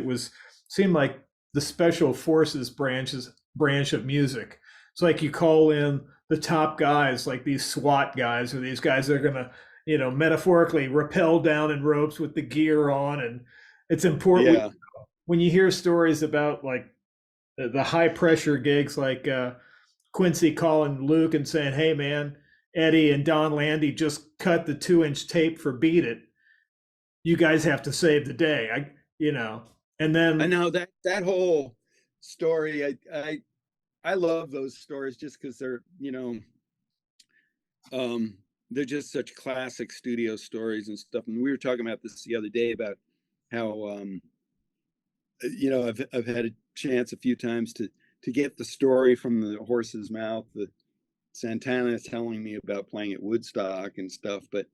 [SPEAKER 3] seemed like the special forces branch of music. It's like you call in the top guys, like these SWAT guys or these guys that are gonna, metaphorically rappel down in ropes with the gear on, and it's important
[SPEAKER 2] Yeah.
[SPEAKER 3] when you hear stories about like the high pressure gigs, like Quincy calling Luke and saying, "Hey, man, Eddie and Don Landy just cut the 2-inch tape for Beat It. You guys have to save the day." And
[SPEAKER 2] I
[SPEAKER 3] then
[SPEAKER 2] know that whole story. I love those stories just because um, they're just such classic studio stories and stuff. And we were talking about this the other day about how I've had a chance a few times to get the story from the horse's mouth. The Santana is telling me about playing at Woodstock and stuff, but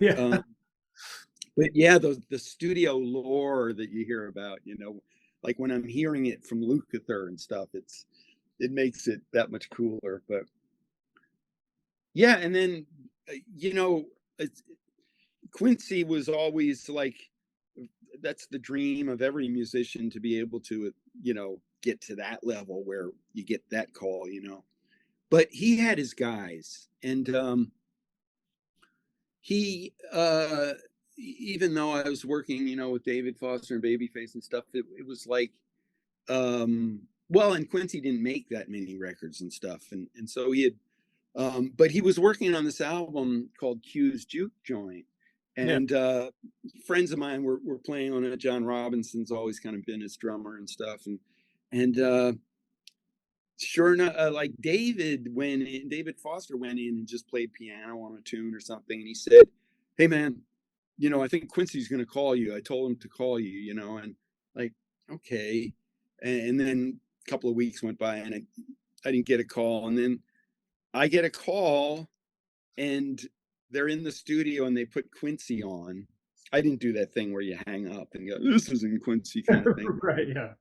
[SPEAKER 3] yeah,
[SPEAKER 2] um, but yeah, the studio lore that you hear about, like when I'm hearing it from Lukather and stuff, it makes it that much cooler. But yeah, and then you know, Quincy was always like, that's the dream of every musician to be able to, get to that level where you get that call. But he had his guys, and he even though I was working, with David Foster and Babyface and stuff, it was like, well, and Quincy didn't make that many records and stuff, and so he had, but he was working on this album called Q's Juke Joint,
[SPEAKER 3] yeah,
[SPEAKER 2] and friends of mine were playing on it. John Robinson's always kind of been his drummer and stuff, and sure enough, like David Foster went in and just played piano on a tune or something, and he said, "Hey man, I think Quincy's going to call you. I told him to call you, and like, okay." And then a couple of weeks went by and I didn't get a call. And then I get a call and they're in the studio and they put Quincy on. I didn't do that thing where you hang up and go, "This isn't Quincy," kind of thing.
[SPEAKER 3] right, yeah,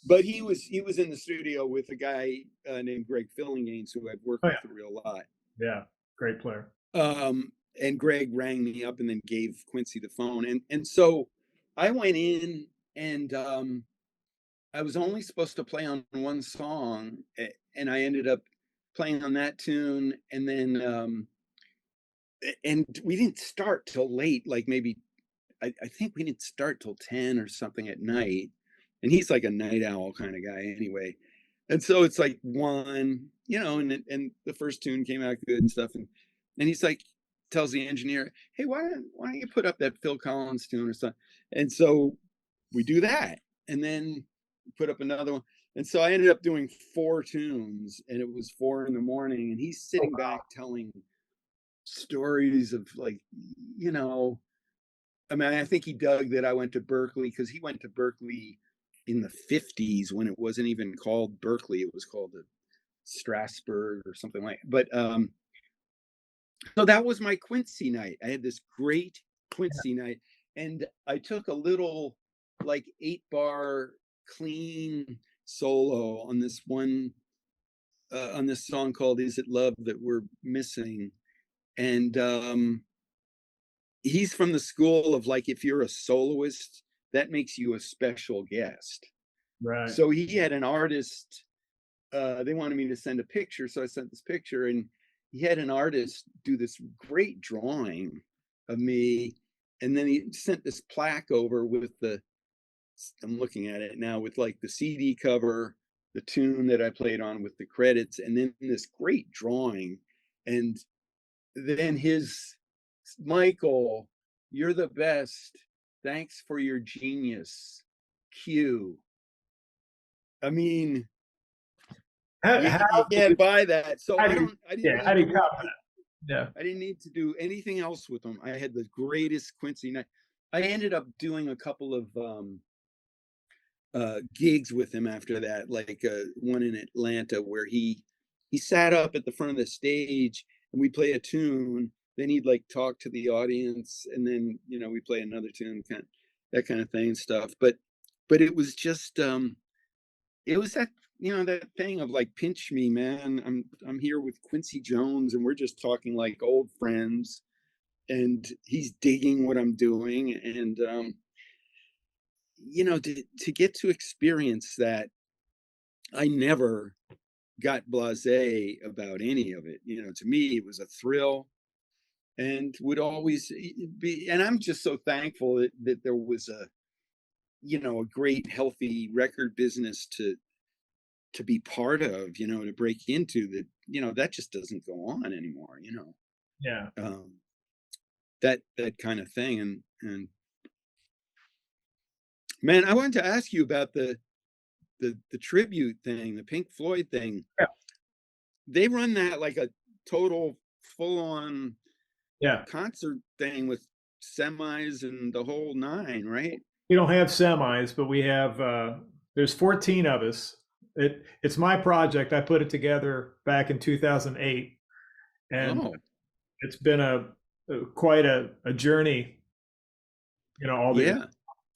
[SPEAKER 2] But he was in the studio with a guy named Greg Fillinganes, who I've worked
[SPEAKER 3] oh
[SPEAKER 2] with
[SPEAKER 3] yeah,
[SPEAKER 2] a real lot.
[SPEAKER 3] yeah, great player.
[SPEAKER 2] And Greg rang me up and then gave Quincy the phone. And so I went in and I was only supposed to play on one song, and I ended up playing on that tune. And then and we didn't start till late, like maybe I think we didn't start till 10 or something at night. And he's like a night owl kind of guy anyway. And so it's like one, and the first tune came out good and stuff. And he's like, tells the engineer, hey, why don't you put up that Phil Collins tune or something? And so we do that. And then put up another one. And so I ended up doing 4 tunes, and it was 4 in the morning. And he's sitting back telling stories of, like, I mean, I think he dug that I went to Berklee, because he went to Berklee in the 50s when it wasn't even called Berklee. It was called the Strasbourg or something like that. But so that was my Quincy night. I had this great Quincy night, and I took a little, like, 8-bar clean solo on this one, on this song called Is It Love That We're Missing? And he's from the school of, like, if you're a soloist, that makes you a special guest.
[SPEAKER 3] Right.
[SPEAKER 2] So he had an artist, they wanted me to send a picture, so I sent this picture, and he had an artist do this great drawing of me, and then he sent this plaque over with I'm looking at it now, with like the CD cover, the tune that I played on with the credits, and then this great drawing. And then Michael, you're the best. Thanks for your genius. Q. I mean, you can't buy that. So I didn't need to do anything else with them. I had the greatest Quincy night. I ended up doing a couple of gigs with him after that, like one in Atlanta where he sat up at the front of the stage and we play a tune. Then he'd like talk to the audience, and then we play another tune, that kind of thing and stuff. But it was just it was that that thing of like, pinch me, man. I'm here with Quincy Jones, and we're just talking like old friends, and he's digging what I'm doing, and to get to experience that. I never got blasé about any of it. To me, it was a thrill, and would always be. And I'm just so thankful that there was a great, healthy record business to be part of, to break into, that just doesn't go on anymore,
[SPEAKER 3] Yeah.
[SPEAKER 2] That kind of thing. And man, I wanted to ask you about the tribute thing, the Pink Floyd thing.
[SPEAKER 3] Yeah.
[SPEAKER 2] They run that like a total full-on concert thing with semis and the whole nine, right?
[SPEAKER 3] We don't have semis, but we have there's 14 of us. It's my project. I put it together back in 2008, and it's been quite a journey, all these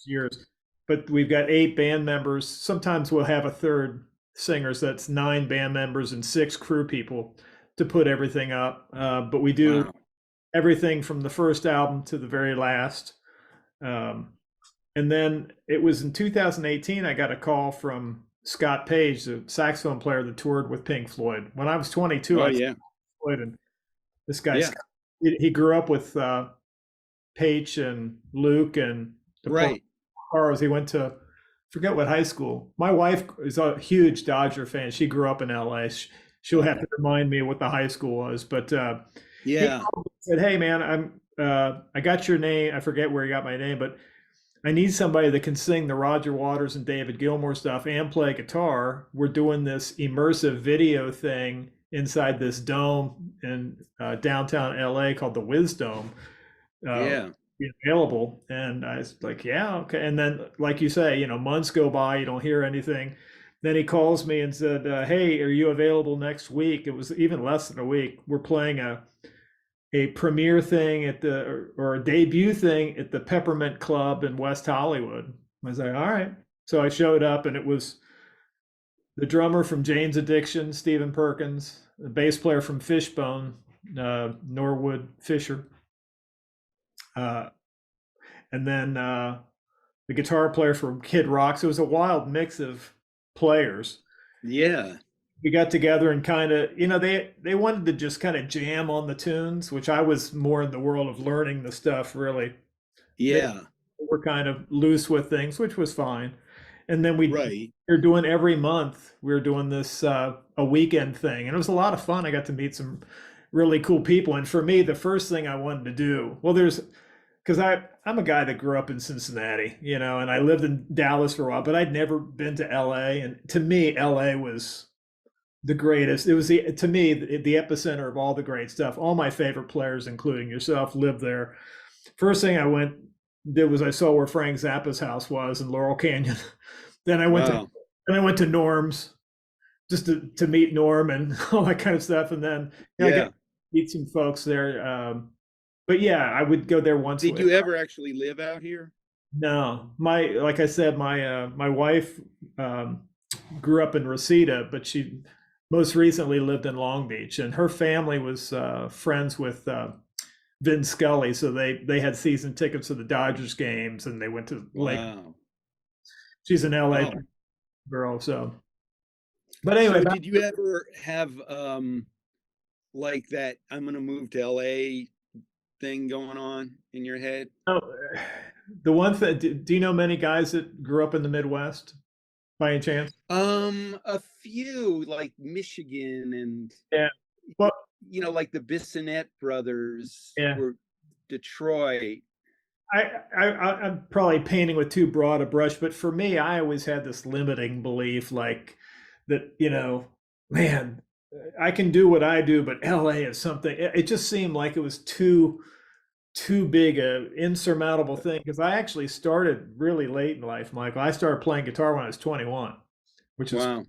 [SPEAKER 3] years. But we've got 8 band members. Sometimes we'll have a third singer, so that's 9 band members and 6 crew people to put everything up. But we do everything from the first album to the very last. And then it was in 2018, I got a call from Scott Page, the saxophone player that toured with Pink Floyd. When I was 22, I Floyd, and this guy, Scott, he grew up with Page and Luke and Carlos. He went to, forget what high school. My wife is a huge Dodger fan. She grew up in LA. She'll have to remind me what the high school was. But he said, hey, man, I got your name. I forget where he got my name, but I need somebody that can sing the Roger Waters and David Gilmour stuff and play guitar. We're doing this immersive video thing inside this dome in downtown LA called the Wiz Dome. Available. And I was like, yeah, okay. And then, like you say, months go by, you don't hear anything. Then he calls me and said, hey, are you available next week? It was even less than a week. We're playing a premiere thing or a debut thing at the Peppermint Club in West Hollywood. I was like, all right. So I showed up, and it was the drummer from Jane's Addiction, Stephen Perkins, the bass player from Fishbone, Norwood Fisher, and then the guitar player from Kid Rock. So it was a wild mix of players.
[SPEAKER 2] Yeah.
[SPEAKER 3] we got together and kind of, they wanted to just kind of jam on the tunes, which I was more in the world of learning the stuff, really. They
[SPEAKER 2] Yeah,
[SPEAKER 3] were kind of loose with things, which was fine. And then
[SPEAKER 2] right.
[SPEAKER 3] we're doing every month, we were doing this a weekend thing. And it was a lot of fun. I got to meet some really cool people. And for me, the first thing I wanted to do, well, because I'm a guy that grew up in Cincinnati, and I lived in Dallas for a while, but I'd never been to LA. And to me, LA was the greatest. It was to me the epicenter of all the great stuff. All my favorite players, including yourself, lived there. First thing I did was I saw where Frank Zappa's house was in Laurel Canyon. then I went to
[SPEAKER 2] Wow.
[SPEAKER 3] then I went to Norm's just to meet Norm and all that kind of stuff. And then I got
[SPEAKER 2] Yeah.
[SPEAKER 3] to meet some folks there. But yeah, I would go there once.
[SPEAKER 2] Did you ever actually live out here?
[SPEAKER 3] No, like I said, my wife grew up in Reseda, but she most recently lived in Long Beach, and her family was friends with Vin Scully, so they had season tickets to the Dodgers games, and they went to Lake.
[SPEAKER 2] Wow.
[SPEAKER 3] She's an LA
[SPEAKER 2] Oh.
[SPEAKER 3] girl, so. But anyway,
[SPEAKER 2] So did you ever have like that I'm gonna move to LA thing going on in your head?
[SPEAKER 3] the one thing, do you know many guys that grew up in the Midwest by any chance?
[SPEAKER 2] A few, like Michigan and
[SPEAKER 3] Yeah. Well,
[SPEAKER 2] like the Bissonette brothers
[SPEAKER 3] yeah.
[SPEAKER 2] were Detroit.
[SPEAKER 3] I'm probably painting with too broad a brush, but for me, I always had this limiting belief, like that, man, I can do what I do, but LA is something. It just seemed like it was too big a insurmountable thing, because I actually started really late in life, Michael. I started playing guitar when I was 21, which is
[SPEAKER 2] Wow.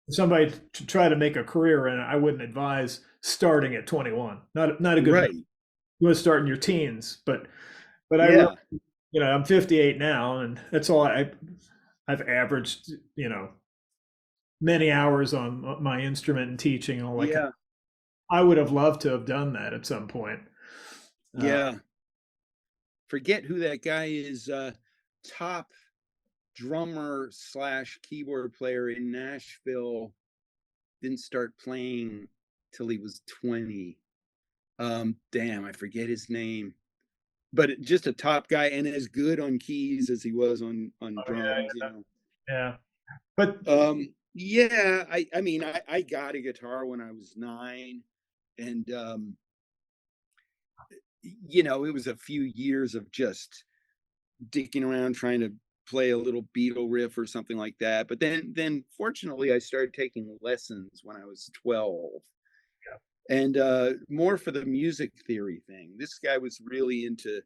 [SPEAKER 3] somebody to try to make a career in. I wouldn't advise starting at 21. Not a good.
[SPEAKER 2] Right.
[SPEAKER 3] You want to start in your teens, but I really,
[SPEAKER 2] Yeah.
[SPEAKER 3] I'm 58 now, and that's all I've averaged, many hours on my instrument and teaching and all that.
[SPEAKER 2] Yeah.
[SPEAKER 3] I would have loved to have done that at some point.
[SPEAKER 2] Yeah. Forget who that guy is. Top drummer / keyboard player in Nashville. Didn't start playing till he was 20. Damn, I forget his name. But just a top guy and as good on keys as he was on drums,
[SPEAKER 3] Yeah. But
[SPEAKER 2] yeah, I mean I got a guitar when I was 9, and it was a few years of just dicking around trying to play a little Beatle riff or something like that. But then fortunately I started taking lessons when I was 12. And more for the music theory thing. This guy was really into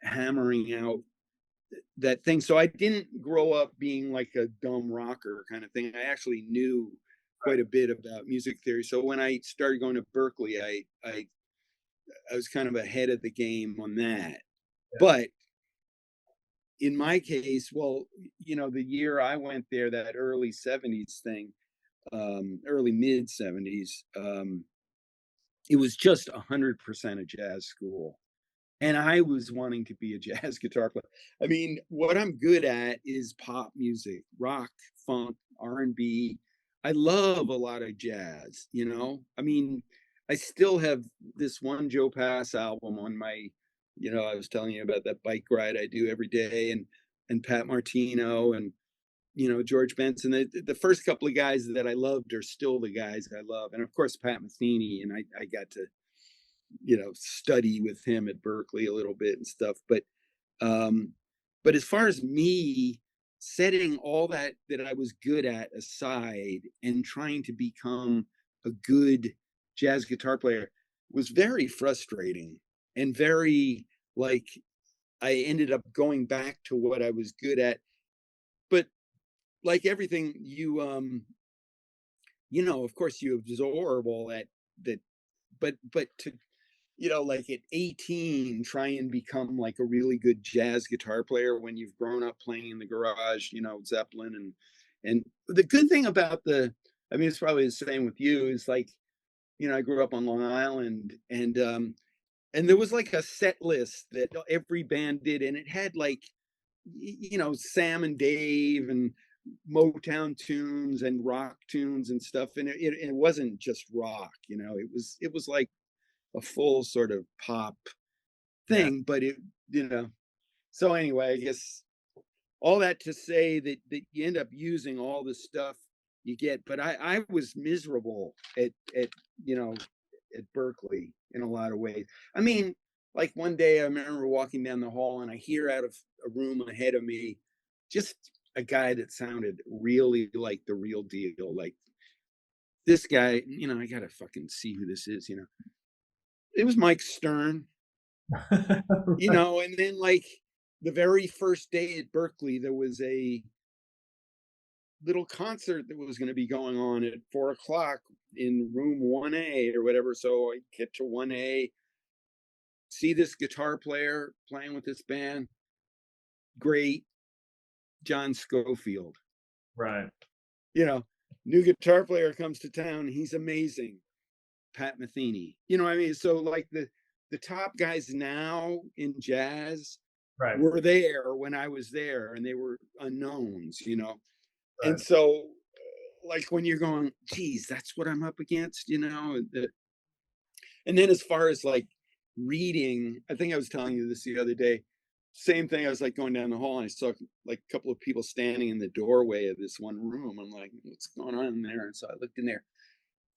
[SPEAKER 2] hammering out that thing. So I didn't grow up being like a dumb rocker kind of thing. I actually knew quite a bit about music theory. So when I started going to Berklee, I was kind of ahead of the game on that. Yeah. But in my case, well, the year I went there, that early 70s thing, early mid 70s, it was just 100% a jazz school. And I was wanting to be a jazz guitar player. I mean, what I'm good at is pop music, rock, funk, R&B. I love a lot of jazz, I mean, I still have this one Joe Pass album on my, I was telling you about that bike ride I do every day, and Pat Martino and, George Benson. The first couple of guys that I loved are still the guys I love. And of course, Pat Metheny, and I got to, study with him at Berklee a little bit and stuff. But as far as me setting all that I was good at aside and trying to become a good jazz guitar player was very frustrating and very like I ended up going back to what I was good at. But like everything, you of course you absorb all that but to like at 18, try and become like a really good jazz guitar player when you've grown up playing in the garage, Zeppelin and the good thing about I mean, it's probably the same with you, is like, I grew up on Long Island, and there was like a set list that every band did, and it had like, Sam and Dave and Motown tunes and rock tunes and stuff. And it wasn't just rock, it was like a full sort of pop thing, but so anyway, I guess all that to say that you end up using all the stuff you get. But I was miserable at Berklee in a lot of ways. I mean, like one day I remember walking down the hall and I hear out of a room ahead of me just a guy that sounded really like the real deal. Like this guy, I gotta fucking see who this is, It was Mike Stern, and then like the very first day at Berklee, there was a little concert that was going to be going on at 4:00 in room 1A or whatever. So I get to 1A, see this guitar player playing with this band. Great. John Scofield.
[SPEAKER 3] Right.
[SPEAKER 2] New guitar player comes to town. He's amazing. Pat Metheny. What I mean? So like the top guys now in jazz were there when I was there, and they were unknowns, Right. And so like when you're going, geez, that's what I'm up against, and then as far as like reading, I think I was telling you this the other day, same thing. I was like going down the hall and I saw like a couple of people standing in the doorway of this one room. I'm like, what's going on in there? And so I looked in there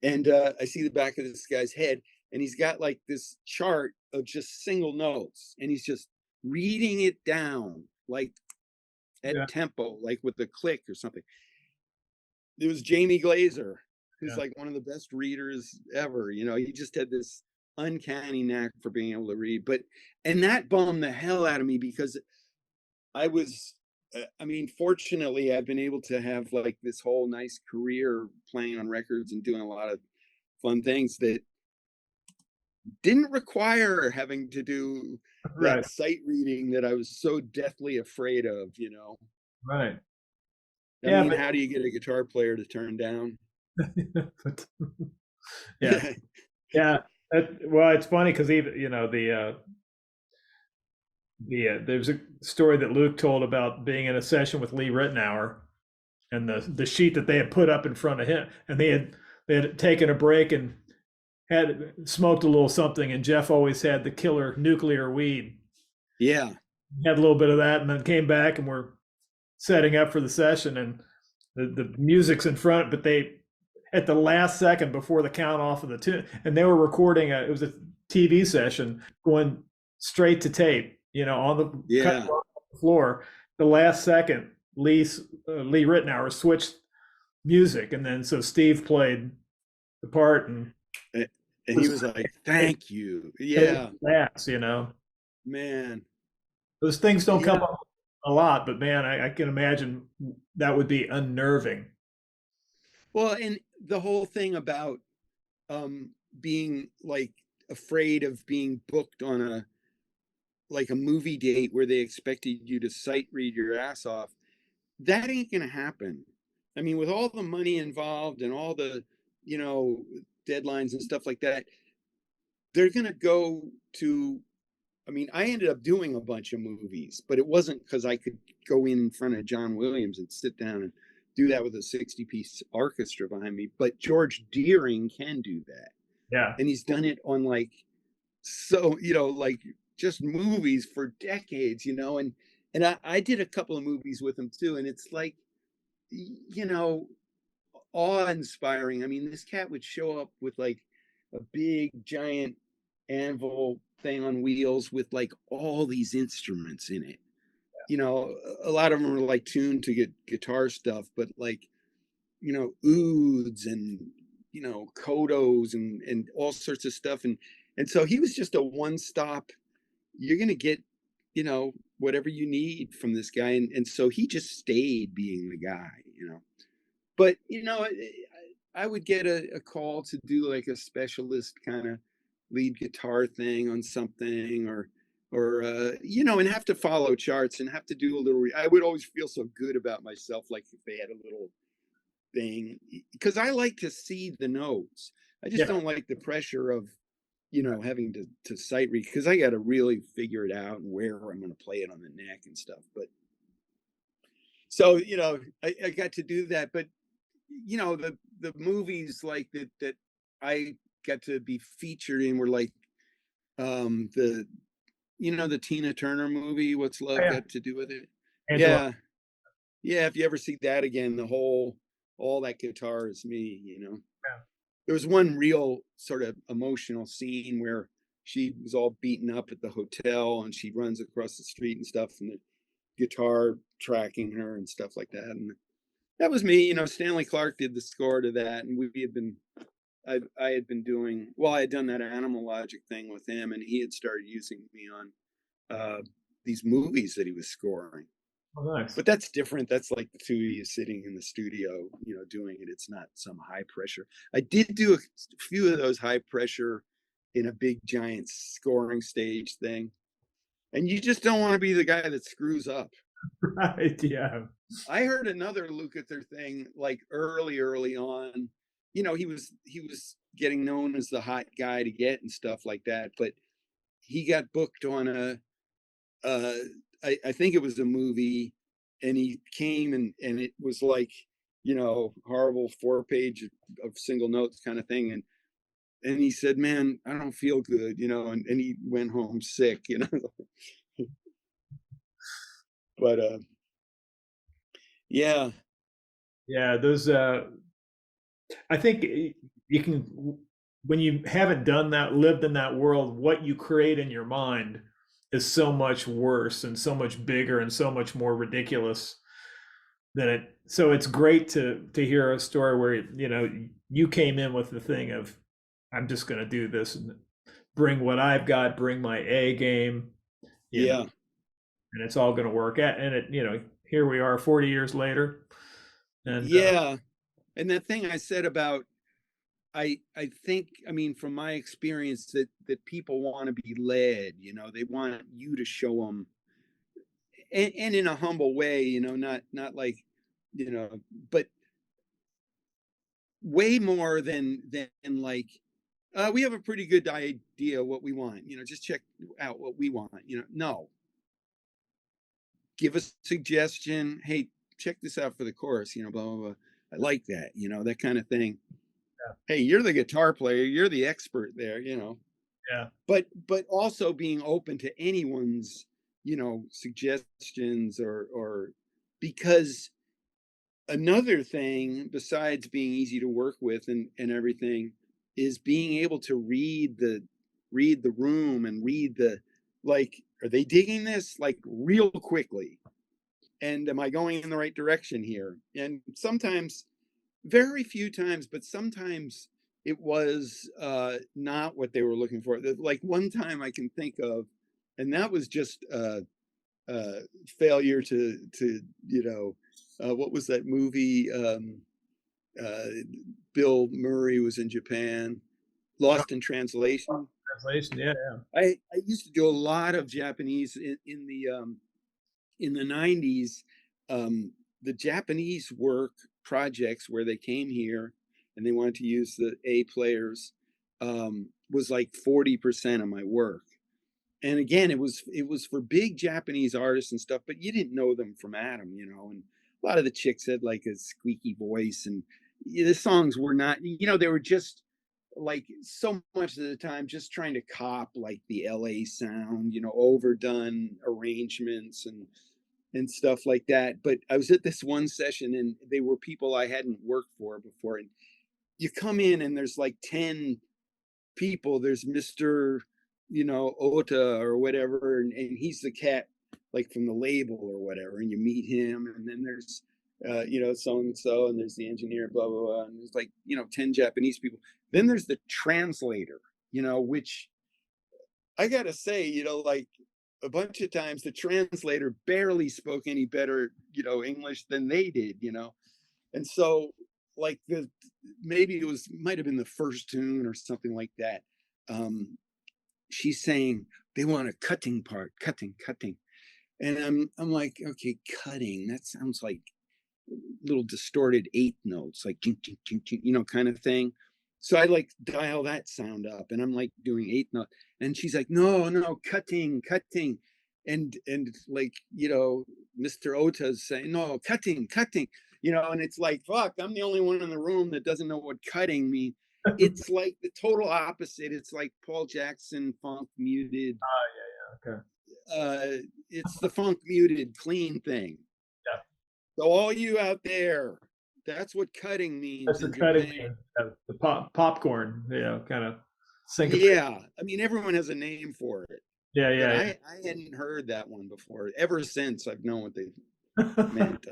[SPEAKER 2] and I see the back of this guy's head, and he's got like this chart of just single notes, and he's just reading it down like at tempo, like with a click or something. It was Jamie Glazer, who's like one of the best readers ever. He just had this uncanny knack for being able to read. And that bummed the hell out of me, because I was, fortunately, I've been able to have like this whole nice career playing on records and doing a lot of fun things that didn't require having to do that sight reading that I was so deathly afraid of,
[SPEAKER 3] Right.
[SPEAKER 2] I mean, how do you get a guitar player to turn down?
[SPEAKER 3] Yeah. Yeah. Well, it's funny because even, there's a story that Luke told about being in a session with Lee Ritenour, and the sheet that they had put up in front of him, and they had taken a break and had smoked a little something, and Jeff always had the killer nuclear weed.
[SPEAKER 2] Yeah.
[SPEAKER 3] Had a little bit of that, and then came back and we're setting up for the session, and the music's in front, but they, at the last second before the count off of the tune, and they were recording it was a TV session going straight to tape, on the floor. The last second, Lee Ritenour switched music, and then so Steve played the part, and
[SPEAKER 2] he was like, "Thank you." Yeah. Man.
[SPEAKER 3] Those things don't come up a lot, but man, I can imagine that would be unnerving.
[SPEAKER 2] Well, and the whole thing about being like afraid of being booked on a movie date where they expected you to sight read your ass off, that ain't gonna happen. I mean, with all the money involved and all the deadlines and stuff like that, they're gonna go to, I ended up doing a bunch of movies, but it wasn't because I could go in front of John Williams and sit down and do that with a 60-piece orchestra behind me. But George Deering can do that.
[SPEAKER 3] Yeah.
[SPEAKER 2] And he's done it on just movies for decades, and I did a couple of movies with him too. And it's like, awe-inspiring. I mean, this cat would show up with like a big giant anvil thing on wheels with like all these instruments in it. A lot of them are like tuned to get guitar stuff, but like, ouds and, kodos and all sorts of stuff. And so he was just a one-stop. You're going to get, whatever you need from this guy. And so he just stayed being the guy, but, I would get a call to do like a specialist kind of lead guitar thing on something, or and have to follow charts and have to do a little. I would always feel so good about myself, like if they had a little thing, because I like to see the notes. I just don't like the pressure of, having to sight read, because I got to really figure it out and where I'm going to play it on the neck and stuff. But So, you know, I got to do that, but you know, the movies like that I got to be featured in were like the you know, the Tina Turner movie, What's
[SPEAKER 3] Oh,
[SPEAKER 2] Love
[SPEAKER 3] yeah.
[SPEAKER 2] Got to Do with It?
[SPEAKER 3] Angela.
[SPEAKER 2] Yeah. Yeah, if you ever see that again, the whole all that guitar is me, you know.
[SPEAKER 3] Yeah.
[SPEAKER 2] There was one real sort of emotional scene where she was all beaten up at the hotel and she runs across the street and stuff, and the guitar tracking her and stuff like that. And that was me, you know. Stanley Clark did the score to that, and we had been I had been doing well. I had done that Animal Logic thing with him, and he had started using me on these movies that he was scoring.
[SPEAKER 3] Oh, nice.
[SPEAKER 2] But that's different. That's like the two of you sitting in the studio, you know, doing it. It's not some high pressure. I did do a few of those high pressure in a big giant scoring stage thing, and you just don't want to be the guy that screws up.
[SPEAKER 3] Right. Yeah.
[SPEAKER 2] I heard another Lukather thing like early on. You know, he was getting known as the hot guy to get and stuff like that, but he got booked on a I think it was a movie, and he came and it was like, you know, horrible 4 page of single notes kind of thing. And he said, man, I don't feel good, you know, and he went home sick, you know. But yeah.
[SPEAKER 3] Yeah. Those, I think you can, when you haven't done that, lived in that world, what you create in your mind is so much worse and so much bigger and so much more ridiculous than it. So it's great to hear a story where, you know, you came in with the thing of, I'm just going to do this and bring what I've got, bring my A game, you know,
[SPEAKER 2] Yeah.
[SPEAKER 3] and it's all going to work out. And it, you know, here we are 40 years later. And
[SPEAKER 2] Yeah. And that thing I said about I think, I mean, from my experience, that people want to be led, you know, they want you to show them, and in a humble way, you know, not like, you know, but way more than like, we have a pretty good idea what we want, you know, just check out what we want, you know. No, give us a suggestion. Hey, check this out for the chorus, you know, blah blah blah. I like that, you know, that kind of thing.
[SPEAKER 3] yeah,
[SPEAKER 2] Hey, you're the guitar player, you're the expert there, you know.
[SPEAKER 3] yeah,
[SPEAKER 2] But also being open to anyone's, you know, suggestions, or because another thing besides being easy to work with and everything is being able to read the room and read the, like, are they digging this like real quickly, and am I going in the right direction here? And sometimes, very few times, but sometimes it was not what they were looking for. Like one time I can think of, and that was just failure to you know, what was that movie? Uh, Bill Murray was in Japan, Lost in Translation.
[SPEAKER 3] translation. Yeah,
[SPEAKER 2] I used to do a lot of Japanese in the 90s. The Japanese work projects where they came here and they wanted to use the A players was like 40% of my work. And again, it was for big Japanese artists and stuff, but you didn't know them from Adam, you know. And a lot of the chicks had like a squeaky voice, and the songs were not, you know, they were just like so much of the time just trying to cop like the LA sound, you know, overdone arrangements and stuff like that. But I was at this one session and they were people I hadn't worked for before. And you come in and there's like 10 people. There's Mr., you know, Ota or whatever, and he's the cat like from the label or whatever. And you meet him, and then there's you know, so and so, and there's the engineer, blah blah blah, and there's like, you know, 10 Japanese people. Then there's the translator, you know, which I gotta say, you know, like a bunch of times the translator barely spoke any better, you know, English than they did, you know. And so like the maybe it was might have been the first tune or something like that. She's saying they want a cutting part, cutting. And I'm like, okay, cutting, that sounds like little distorted eighth notes, like you know, kind of thing. So I like dial that sound up and I'm like doing eighth note. And she's like, no, cutting. and like, you know, Mr. Ota's saying, no, cutting, you know, and it's like, fuck, I'm the only one in the room that doesn't know what cutting means. It's like the total opposite. It's like Paul Jackson funk muted.
[SPEAKER 3] Yeah. Okay.
[SPEAKER 2] It's the funk muted clean thing.
[SPEAKER 3] Yeah.
[SPEAKER 2] So all you out there, that's what cutting means.
[SPEAKER 3] That's the cutting means. The popcorn, you know, kind of syncopate.
[SPEAKER 2] Yeah, I mean, everyone has a name for it.
[SPEAKER 3] Yeah,
[SPEAKER 2] But
[SPEAKER 3] yeah.
[SPEAKER 2] I hadn't heard that one before. Ever since I've known what they meant.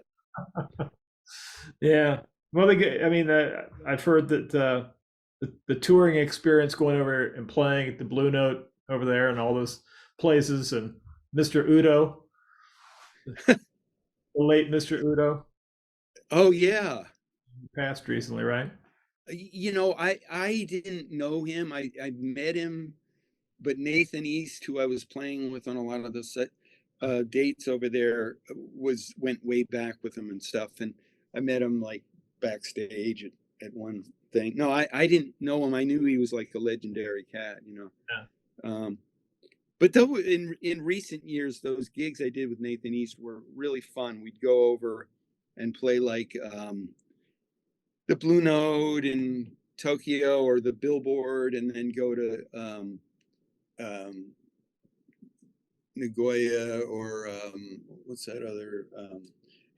[SPEAKER 3] Yeah. Well, I mean, I've heard that the touring experience, going over and playing at the Blue Note over there and all those places, and Mr. Udo, the late Mr. Udo,
[SPEAKER 2] Oh yeah.
[SPEAKER 3] passed recently, right?
[SPEAKER 2] You know, I didn't know him. I met him, but Nathan East, who I was playing with on a lot of the set dates over there, went way back with him and stuff. And I met him like backstage at one thing. No, I didn't know him. I knew he was like a legendary cat, you know.
[SPEAKER 3] Yeah.
[SPEAKER 2] But though in recent years, those gigs I did with Nathan East were really fun. We'd go over and play like the Blue Note in Tokyo or the Billboard, and then go to Nagoya or what's that other?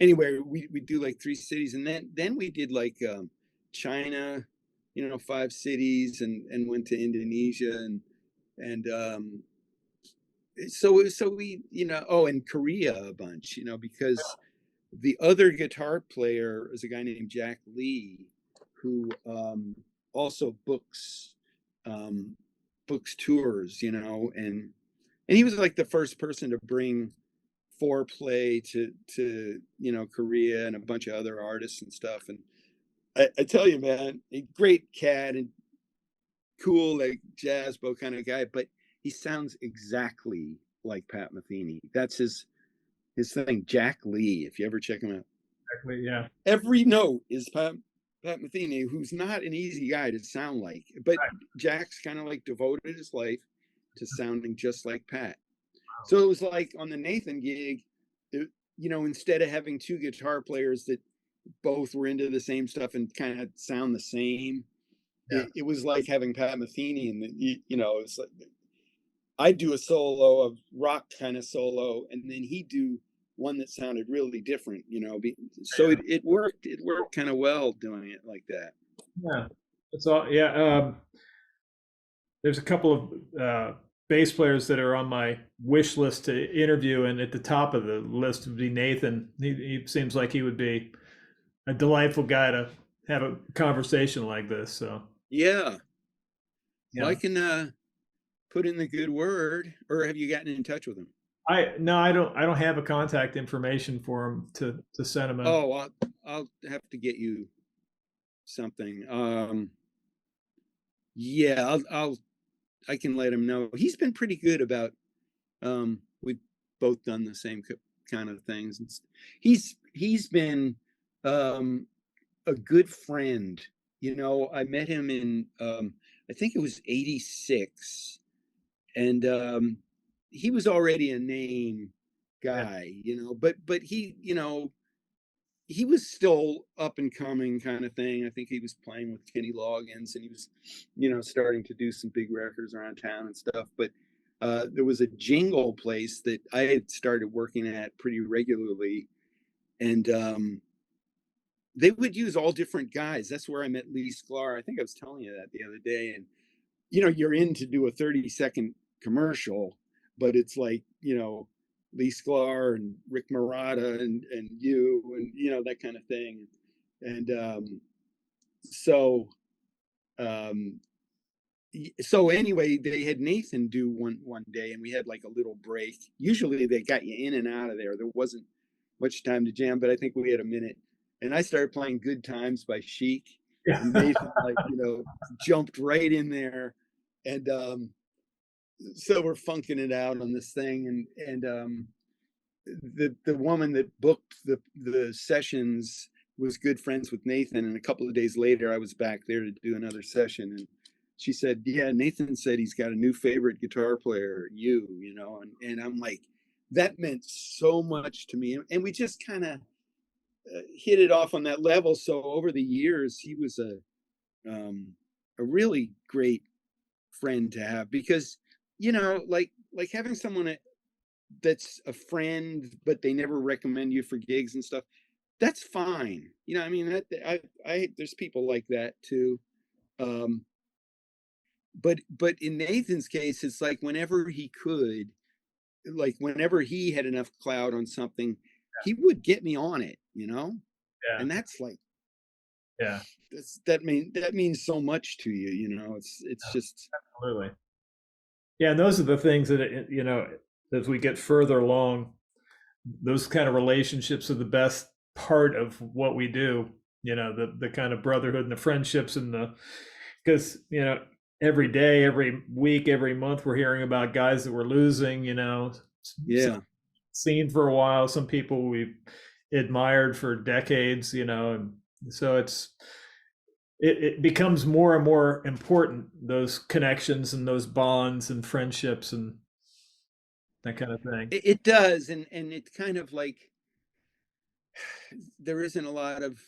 [SPEAKER 2] Anyway, we do like 3 cities, and then we did like China, you know, 5 cities, and went to Indonesia and so we, you know, oh, and Korea a bunch, you know, because the other guitar player is a guy named Jack Lee, who also books tours, you know, and he was like the first person to bring foreplay to you know, Korea and a bunch of other artists and stuff. And I tell you, man, a great cat and cool, like jazz bow kind of guy, but he sounds exactly like Pat Metheny. That's his thing. Jack Lee, if you ever check him out.
[SPEAKER 3] Exactly. Yeah.
[SPEAKER 2] Every note is Pat Metheny, who's not an easy guy to sound like, but
[SPEAKER 3] Right.
[SPEAKER 2] Jack's kind of like devoted his life to sounding just like Pat. So it was like on the Nathan gig, you know, instead of having 2 guitar players that both were into the same stuff and kind of sound the same,
[SPEAKER 3] Yeah.
[SPEAKER 2] it was like having Pat Metheny, and you know, it's like I'd do a solo, a rock kind of solo, and then he'd do one that sounded really different, you know. So it worked kind of well doing it like that.
[SPEAKER 3] Yeah. That's all. Yeah. There's a couple of bass players that are on my wish list to interview, and at the top of the list would be Nathan. He seems like he would be a delightful guy to have a conversation like this. So
[SPEAKER 2] yeah.
[SPEAKER 3] yeah.
[SPEAKER 2] Well, I can put in the good word. Or have you gotten in touch with him?
[SPEAKER 3] I don't have a contact information for him to send him.
[SPEAKER 2] Oh, I'll have to get you something. Yeah, I can let him know. He's been pretty good about. We've both done the same kind of things. He's been a good friend. You know, I met him in I think it was '86, and he was already a name guy, you know, but he, you know, he was still up and coming kind of thing. I think he was playing with Kenny Loggins, and he was, you know, starting to do some big records around town and stuff. But there was a jingle place that I had started working at pretty regularly, and they would use all different guys. That's where I met Lee Sklar. I think I was telling you that the other day. And, you know, you're in to do a 30-second commercial, but it's like, you know, Lee Sklar and Rick Marotta and you, and, you know, that kind of thing. And so anyway, they had Nathan do one day, and we had like a little break. Usually they got you in and out of there. There wasn't much time to jam, but I think we had a minute. And I started playing Good Times by Chic.
[SPEAKER 3] Yeah.
[SPEAKER 2] And Nathan, like, you know, jumped right in there. And so we're funking it out on this thing. And the woman that booked the sessions was good friends with Nathan. And a couple of days later, I was back there to do another session. And she said, yeah, Nathan said he's got a new favorite guitar player, you know. And I'm like, that meant so much to me. And we just kind of hit it off on that level. So over the years, he was a really great friend to have, because, you know, like having someone that's a friend, but they never recommend you for gigs and stuff. That's fine. You know, I mean, I there's people like that too. Um, but in Nathan's case, it's like whenever he could, like whenever he had enough clout on something, he would get me on it, you know?
[SPEAKER 3] Yeah.
[SPEAKER 2] And that's like,
[SPEAKER 3] Yeah.
[SPEAKER 2] that means so much to you, you know. It's just
[SPEAKER 3] Absolutely. Yeah, and those are the things that, you know, as we get further along, those kind of relationships are the best part of what we do. You know, the kind of brotherhood and the friendships and because, you know, every day, every week, every month, we're hearing about guys that we're losing. You know,
[SPEAKER 2] yeah.
[SPEAKER 3] seen for a while, some people we've admired for decades. You know, and so it becomes more and more important, those connections and those bonds and friendships and that kind of thing.
[SPEAKER 2] It does, and it's kind of like there isn't a lot of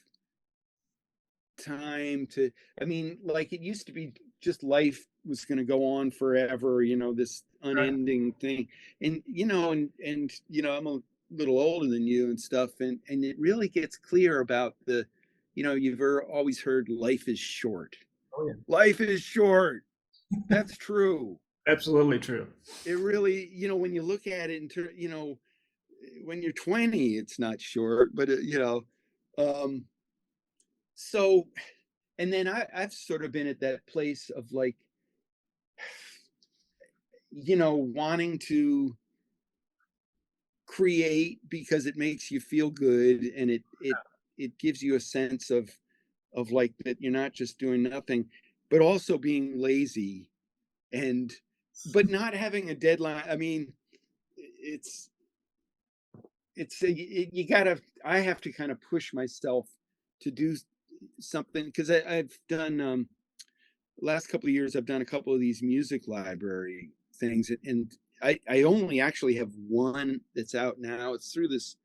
[SPEAKER 2] time to, I mean, like it used to be just life was going to go on forever, you know, this
[SPEAKER 3] Right.
[SPEAKER 2] unending thing. And you know, and you know, I'm a little older than you and stuff, and it really gets clear about the, you know, you've always heard life is short.
[SPEAKER 3] Oh, yeah.
[SPEAKER 2] Life is short. That's true.
[SPEAKER 3] Absolutely true.
[SPEAKER 2] It really, you know, when you look at it you know, when you're 20, it's not short, but you know, so, and then I've sort of been at that place of like, you know, wanting to create because it makes you feel good, and it gives you a sense of like that you're not just doing nothing, but also being lazy, and but not having a deadline. I mean, it's you gotta, I have to kind of push myself to do something, because I've done last couple of years, I've done a couple of these music library things, and I only actually have one that's out now. It's through this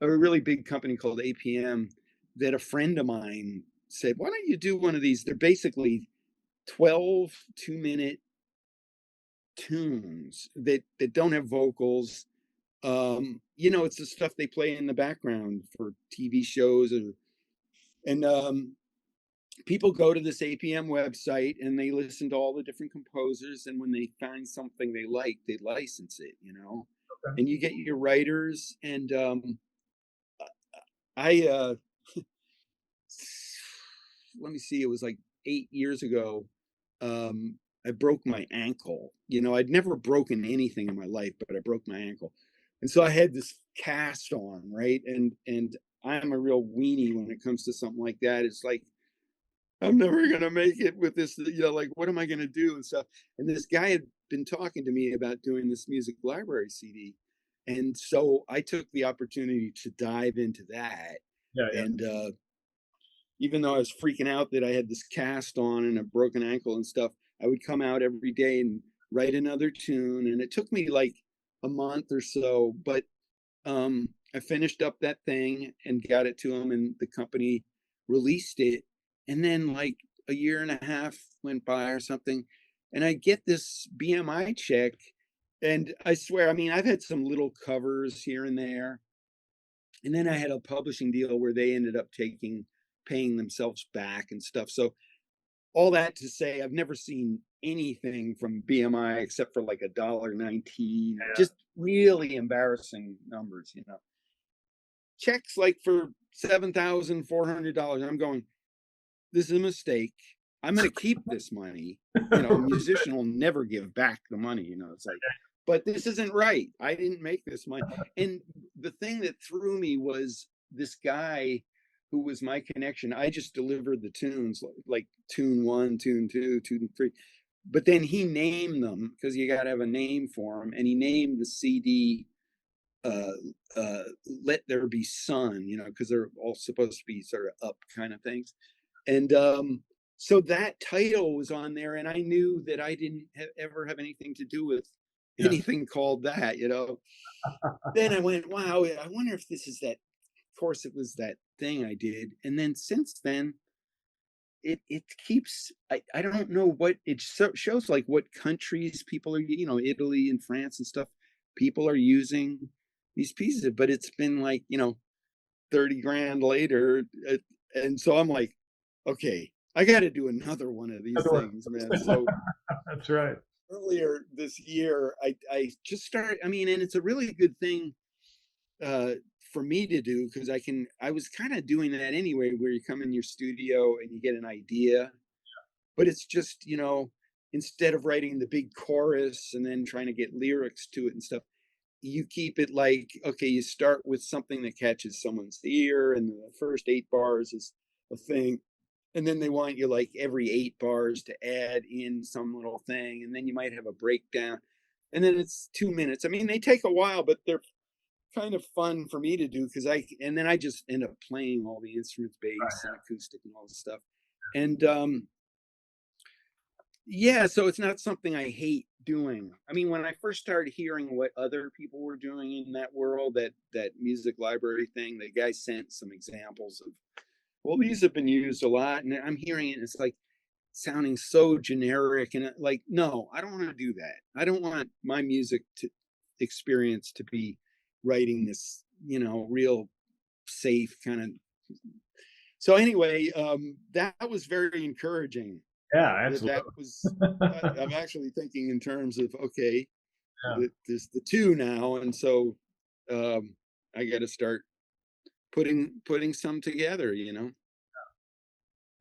[SPEAKER 2] a really big company called APM, that a friend of mine said, "Why don't you do one of these?" They're basically 12 2-minute tunes that don't have vocals. You know, it's the stuff they play in the background for TV shows, and people go to this APM website and they listen to all the different composers, and when they find something they like, they license it, you know.
[SPEAKER 3] Okay.
[SPEAKER 2] And you get your writers, and I let me see, it was like 8 years ago. I broke my ankle. You know, I'd never broken anything in my life, but I broke my ankle. And so I had this cast on, right? And I'm a real weenie when it comes to something like that. It's like, I'm never gonna make it with this, you know, like what am I gonna do and stuff. And this guy had been talking to me about doing this music library CD. And so I took the opportunity to dive into that.
[SPEAKER 3] Yeah, yeah.
[SPEAKER 2] And even though I was freaking out that I had this cast on and a broken ankle and stuff, I would come out every day and write another tune. And it took me like a month or so, but I finished up that thing and got it to him, and the company released it. And then like a year and a half went by or something, and I get this BMI check. And I swear, I mean, I've had some little covers here and there. And then I had a publishing deal where they ended up paying themselves back and stuff. So all that to say, I've never seen anything from BMI except for like $1.19.
[SPEAKER 3] Yeah.
[SPEAKER 2] Just really embarrassing numbers, you know. Checks like for $7,400. I'm going, this is a mistake. I'm going to keep this money. You know, a musician will never give back the money. You know, it's like, but this isn't right. I didn't make this money. And the thing that threw me was this guy who was my connection. I just delivered the tunes, like tune 1, tune 2, tune 3. But then he named them, because you got to have a name for them. And he named the CD Let There Be Sun, you know, because they're all supposed to be sort of up kind of things. And so that title was on there, and I knew that I didn't ever have anything to do with anything called that, Then I went, wow, I wonder if this is that. Of course, it was that thing I did. And then since then, it keeps, I don't know what it shows, like what countries people are, Italy and France and stuff, people are using these pieces, but it's been like, 30 grand later. And so I'm like, okay, I got to do another one of these things, man. So
[SPEAKER 3] that's right.
[SPEAKER 2] Earlier this year, I just started, and it's a really good thing for me to do, because I was kind of doing that anyway, where you come in your studio and you get an idea, but it's just, instead of writing the big chorus and then trying to get lyrics to it and stuff, you keep it like, okay, you start with something that catches someone's ear, and the first 8 bars is a thing. And then they want you, like, every 8 bars to add in some little thing. And then you might have a breakdown. And then it's 2 minutes. They take a while, but they're kind of fun for me to do, because and then I just end up playing all the instruments, bass and acoustic and all this stuff. And yeah, so it's not something I hate doing. When I first started hearing what other people were doing in that world, that music library thing, the guy sent some examples of, well, these have been used a lot, and I'm hearing it, and it's like sounding so generic, and like, no, I don't want to do that. I don't want my music experience to be writing this, real safe kind of. So anyway, that was very encouraging.
[SPEAKER 3] Yeah, absolutely.
[SPEAKER 2] That was, I'm actually thinking in terms of, okay, there's the 2 now, and so I got to start putting some together,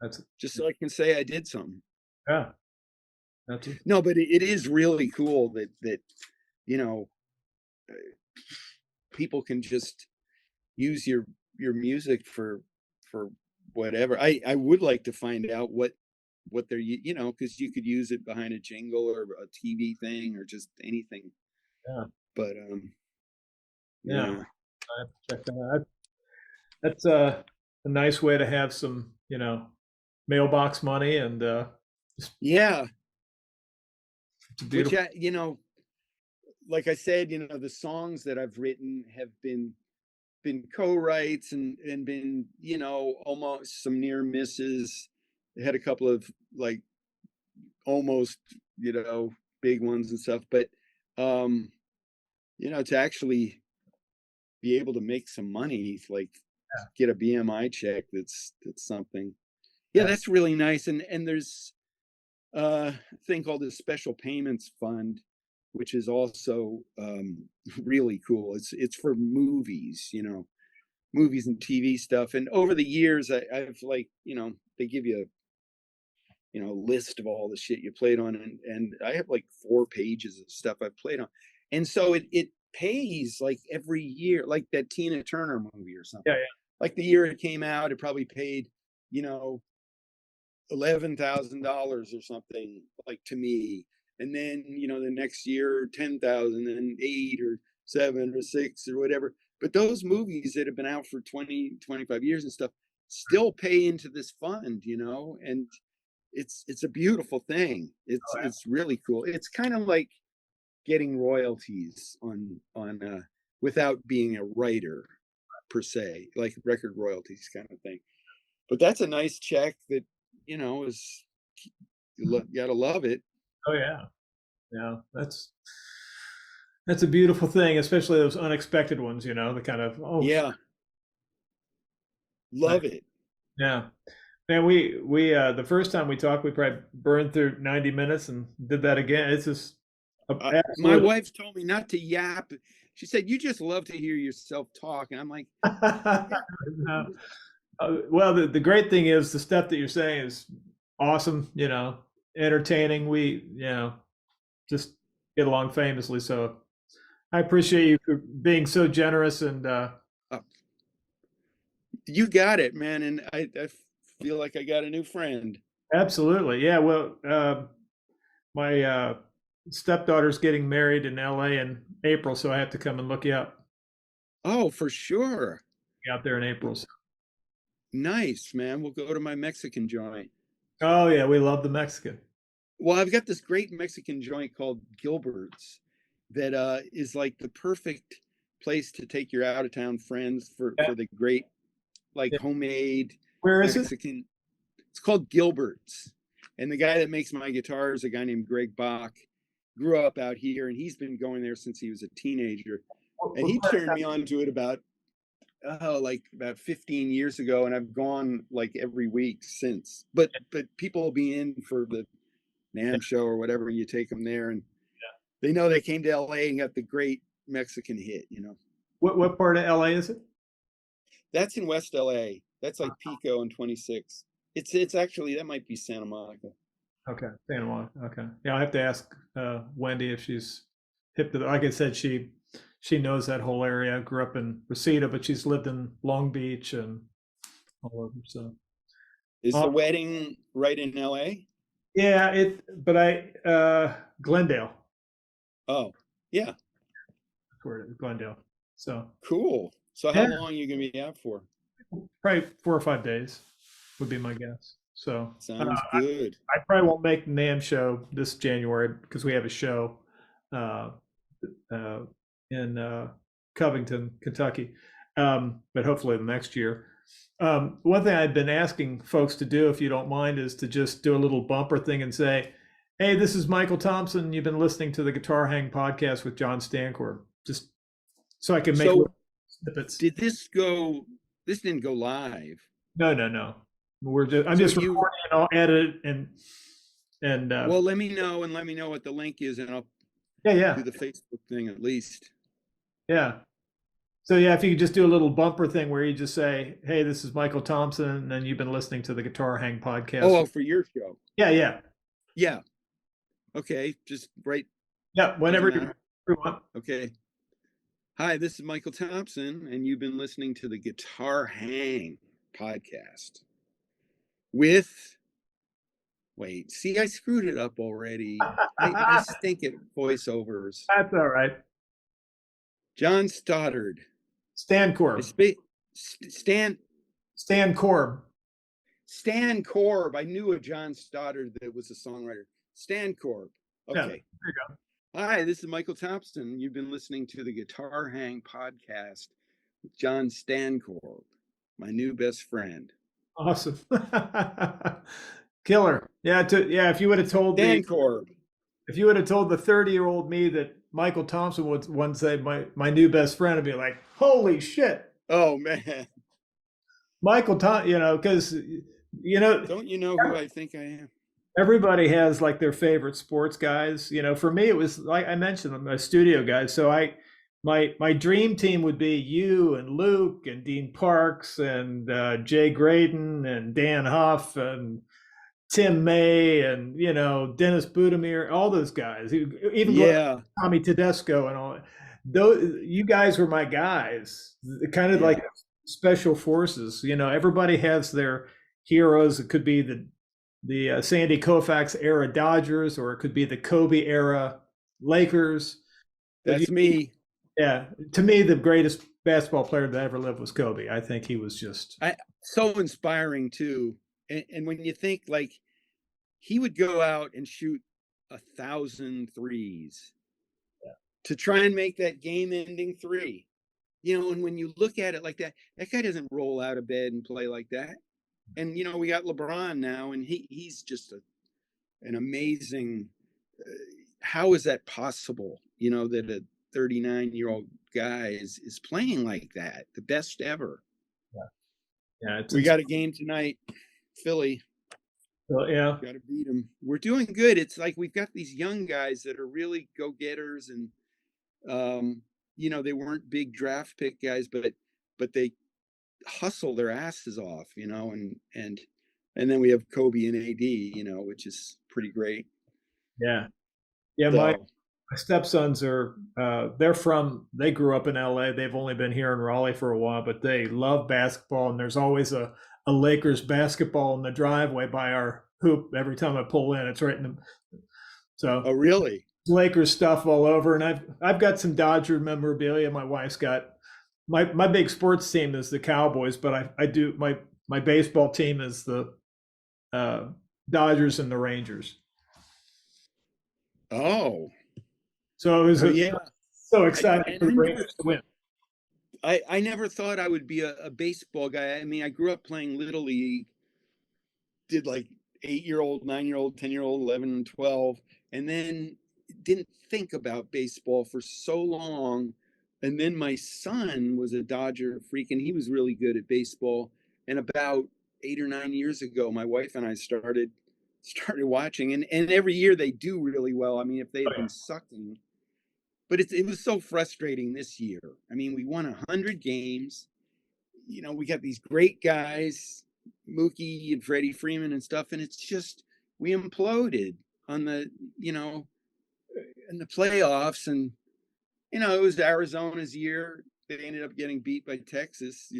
[SPEAKER 3] That's
[SPEAKER 2] just so I can say I did something.
[SPEAKER 3] Yeah.
[SPEAKER 2] No, but it is really cool that people can just use your music for whatever. I would like to find out what they're, because you could use it behind a jingle or a TV thing or just anything.
[SPEAKER 3] Yeah.
[SPEAKER 2] But
[SPEAKER 3] yeah, I have to check that out. That's a nice way to have some, mailbox money, and
[SPEAKER 2] yeah,
[SPEAKER 3] it's beautiful.
[SPEAKER 2] Which like I said, the songs that I've written have been co-writes and been, almost some near misses. I had a couple of, like, almost, big ones and stuff, but to actually be able to make some money, like get a BMI check, that's something. Yeah, that's really nice. And there's a thing called the Special Payments Fund, which is also really cool. It's for movies, movies and TV stuff. And over the years, I've, like, they give you a list of all the shit you played on, and I have like 4 pages of stuff I've played on. And so it pays, like, every year, like that Tina Turner movie or something.
[SPEAKER 3] Yeah.
[SPEAKER 2] Like the year it came out, it probably paid, $11,000 or something, like, to me. And then, the next year, 10,000, and 8 or 7 or 6 or whatever. But those movies that have been out for 20, 25 years and stuff still pay into this fund, and it's a beautiful thing. It's really cool. It's kind of like getting royalties on without being a writer per se, like record royalties kind of thing. But that's a nice check that, is, you gotta love it.
[SPEAKER 3] Oh yeah, that's a beautiful thing, especially those unexpected ones, the kind of,
[SPEAKER 2] yeah, love it.
[SPEAKER 3] Yeah. Man, we the first time we talked, we probably burned through 90 minutes and did that again. It's just
[SPEAKER 2] my wife told me not to yap. She said, you just love to hear yourself talk. And I'm like,
[SPEAKER 3] no. Well, the great thing is the stuff that you're saying is awesome, entertaining. We, just get along famously. So I appreciate you for being so generous, and
[SPEAKER 2] you got it, man. And I feel like I got a new friend.
[SPEAKER 3] Absolutely. Yeah. Well, my stepdaughter's getting married in LA in April, so I have to come and look you up.
[SPEAKER 2] Oh, for sure.
[SPEAKER 3] Out there in April. So.
[SPEAKER 2] Nice, man. We'll go to my Mexican joint.
[SPEAKER 3] Oh yeah, we love the Mexican.
[SPEAKER 2] Well, I've got this great Mexican joint called Gilbert's, that is like the perfect place to take your out of town friends for the great like homemade
[SPEAKER 3] Where is it?
[SPEAKER 2] Mexican. It's called Gilbert's, and the guy that makes my guitar is a guy named Greg Bach. Grew up out here, and he's been going there since he was a teenager. And he turned me on to it about 15 years ago, and I've gone like every week since. But people will be in for the NAMM show or whatever, and you take them there, and they know they came to LA and got the great Mexican hit, you know.
[SPEAKER 3] What part of LA is it?
[SPEAKER 2] That's in West LA. That's like Pico and 26. It's actually, that might be Santa Monica.
[SPEAKER 3] Okay, Santa Monica. Okay, yeah, I have to ask Wendy if she's hip to. Like I said, she knows that whole area. Grew up in Reseda, but she's lived in Long Beach and all over. So,
[SPEAKER 2] is the wedding right in LA?
[SPEAKER 3] Yeah, Glendale.
[SPEAKER 2] Oh, yeah.
[SPEAKER 3] Where it is, Glendale. So
[SPEAKER 2] cool. So how long are you gonna be out for?
[SPEAKER 3] Probably 4 or 5 days would be my guess. So
[SPEAKER 2] sounds good.
[SPEAKER 3] I probably won't make the NAMM show this January because we have a show in Covington, Kentucky, but hopefully the next year. One thing I've been asking folks to do, if you don't mind, is to just do a little bumper thing and say, "Hey, this is Michael Thompson. You've been listening to the Guitar Hang podcast with John Stancorb." Just so I can make snippets.
[SPEAKER 2] This didn't go live.
[SPEAKER 3] No. I'm just recording and I'll edit and
[SPEAKER 2] well, let me know what the link is, and I'll do the Facebook thing at least.
[SPEAKER 3] Yeah. So if you could just do a little bumper thing where you just say, "Hey, this is Michael Thompson, and you've been listening to the Guitar Hang podcast."
[SPEAKER 2] Oh, for your show.
[SPEAKER 3] Yeah.
[SPEAKER 2] Okay, just right.
[SPEAKER 3] Yeah, whenever you want.
[SPEAKER 2] Okay. Hi, this is Michael Thompson, and you've been listening to the Guitar Hang podcast with. Wait, see, I screwed it up already. I stink at voiceovers.
[SPEAKER 3] That's all right.
[SPEAKER 2] John Stoddard.
[SPEAKER 3] Stancorb. Stancorb.
[SPEAKER 2] Stancorb. I knew a John Stoddard that was a songwriter. Stancorb. Okay.
[SPEAKER 3] Yeah, there you go.
[SPEAKER 2] Hi, this is Michael Thompson. You've been listening to the Guitar Hang podcast with John Stancorb, my new best friend.
[SPEAKER 3] Awesome. Killer. Yeah, if you would have told
[SPEAKER 2] Stancorb.
[SPEAKER 3] If you would have told the 30-year-old me that Michael Thompson would one say my new best friend, I'd be like, holy shit.
[SPEAKER 2] Oh man.
[SPEAKER 3] Michael Thompson, because
[SPEAKER 2] don't you know who I think I am?
[SPEAKER 3] Everybody has like their favorite sports guys. For me, it was like I mentioned, I'm a studio guy. So my dream team would be you and Luke and Dean Parks and Jay Graydon and Dan Huff and Tim May and Dennis Budimir, all those guys. Even Tommy Tedesco and all. Those you guys were my guys. Kind of like special forces. Everybody has their heroes. It could be the Sandy Koufax era Dodgers, or it could be the Kobe era Lakers.
[SPEAKER 2] That's me.
[SPEAKER 3] Yeah, to me, the greatest basketball player that ever lived was Kobe. I think he was just
[SPEAKER 2] so inspiring too. And when you think like he would go out and shoot 1,000 threes to try and make that game-ending three, and when you look at it like that guy doesn't roll out of bed and play like that. And we got LeBron now, and he's just an amazing. How is that possible? That a 39-year-old guy is playing like that, the best ever.
[SPEAKER 3] Yeah.
[SPEAKER 2] We got a game tonight, Philly.
[SPEAKER 3] Well, yeah,
[SPEAKER 2] got to beat them. We're doing good. It's like we've got these young guys that are really go-getters, and they weren't big draft pick guys, but they hustle their asses off, and then we have Kobe and AD, which is pretty great.
[SPEAKER 3] Yeah.
[SPEAKER 2] So,
[SPEAKER 3] my stepsons they grew up in LA. They've only been here in Raleigh for a while, but they love basketball, and there's always a Lakers basketball in the driveway by our hoop. Every time I pull in, it's right in the. So.
[SPEAKER 2] Oh, really?
[SPEAKER 3] Lakers stuff all over, and I've got some Dodger memorabilia. My wife's got my big sports team is the Cowboys, but I do my baseball team is the Dodgers and the Rangers.
[SPEAKER 2] Oh,
[SPEAKER 3] So it was
[SPEAKER 2] yeah.
[SPEAKER 3] so exciting for the Rangers to win.
[SPEAKER 2] I never thought I would be a baseball guy. I mean, I grew up playing Little League, did like 8-year-old, 9-year-old, 10-year-old, 11 and 12, and then didn't think about baseball for so long. And then my son was a Dodger freak, and he was really good at baseball. And about 8 or 9 years ago, my wife and I started watching, and every year they do really well. I mean, if they had been sucking, but it was so frustrating this year. I mean, we won 100 games. You know, we got these great guys, Mookie and Freddie Freeman and stuff, and it's just we imploded on the, in the playoffs. And it was Arizona's year. They ended up getting beat by Texas.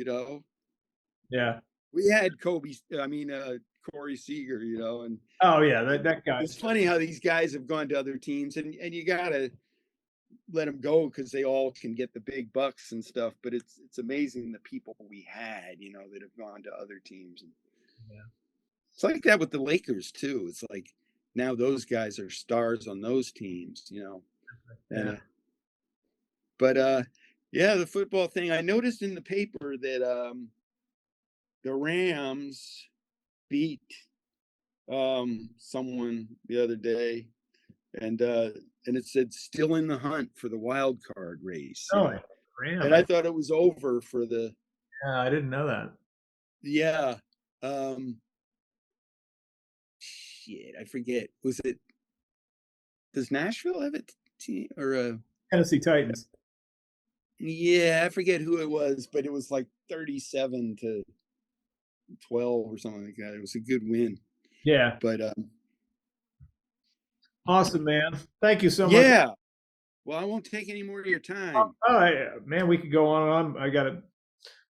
[SPEAKER 3] Yeah,
[SPEAKER 2] we had Corey Seager. And
[SPEAKER 3] oh yeah, that guy.
[SPEAKER 2] It's funny how these guys have gone to other teams, and you gotta let them go because they all can get the big bucks and stuff. But it's amazing the people we had, that have gone to other teams. And it's like that with the Lakers too. It's like now those guys are stars on those teams, And the football thing. I noticed in the paper that the Rams beat someone the other day, and it said still in the hunt for the wild card race.
[SPEAKER 3] Oh,
[SPEAKER 2] and I thought it was over for the.
[SPEAKER 3] Yeah, I didn't know that.
[SPEAKER 2] Yeah. I forget. Was it? Does Nashville have a team or
[SPEAKER 3] Tennessee Titans?
[SPEAKER 2] Yeah, I forget who it was, but it was like 37-12 or something like that. It was a good win.
[SPEAKER 3] Yeah.
[SPEAKER 2] But
[SPEAKER 3] awesome, man. Thank you so much.
[SPEAKER 2] Yeah. Well, I won't take any more of your time.
[SPEAKER 3] Man, we could go on and on.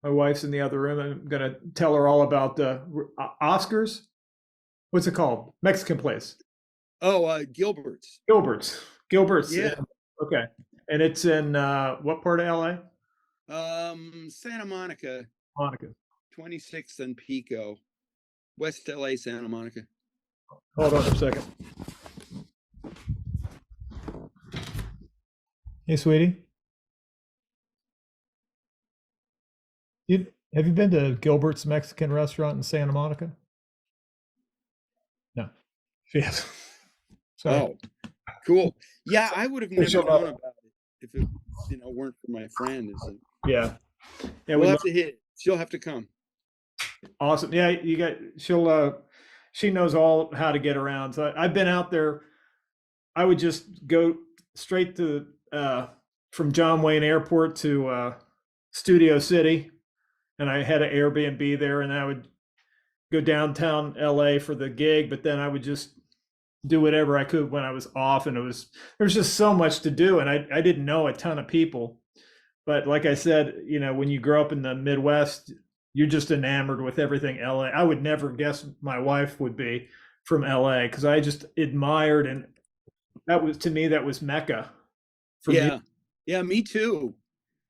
[SPEAKER 3] My wife's in the other room. I'm gonna tell her all about Oscars. What's it called? Mexican place.
[SPEAKER 2] Oh, Gilbert's.
[SPEAKER 3] Gilbert's.
[SPEAKER 2] Yeah.
[SPEAKER 3] Okay. And it's in what part of LA?
[SPEAKER 2] Santa Monica. 26th and Pico. West LA, Santa Monica.
[SPEAKER 3] Hold on a second. Hey, sweetie. Have you been to Gilbert's Mexican restaurant in Santa Monica? No. She has.
[SPEAKER 2] Oh, cool. Yeah, I would have never known about it if it weren't for my friend.
[SPEAKER 3] Yeah.
[SPEAKER 2] We'll have to hit. She'll have to come.
[SPEAKER 3] Awesome. Yeah, she knows all how to get around. So I've been out there. I would just go straight to from John Wayne Airport to Studio City, and I had an Airbnb there, and I would go downtown LA for the gig, but then I would just do whatever I could when I was off, and there was just so much to do, and I didn't know a ton of people. But like I said, when you grow up in the Midwest, you're just enamored with everything LA. I would never guess my wife would be from LA because I just admired, and that was Mecca.
[SPEAKER 2] Yeah, me too.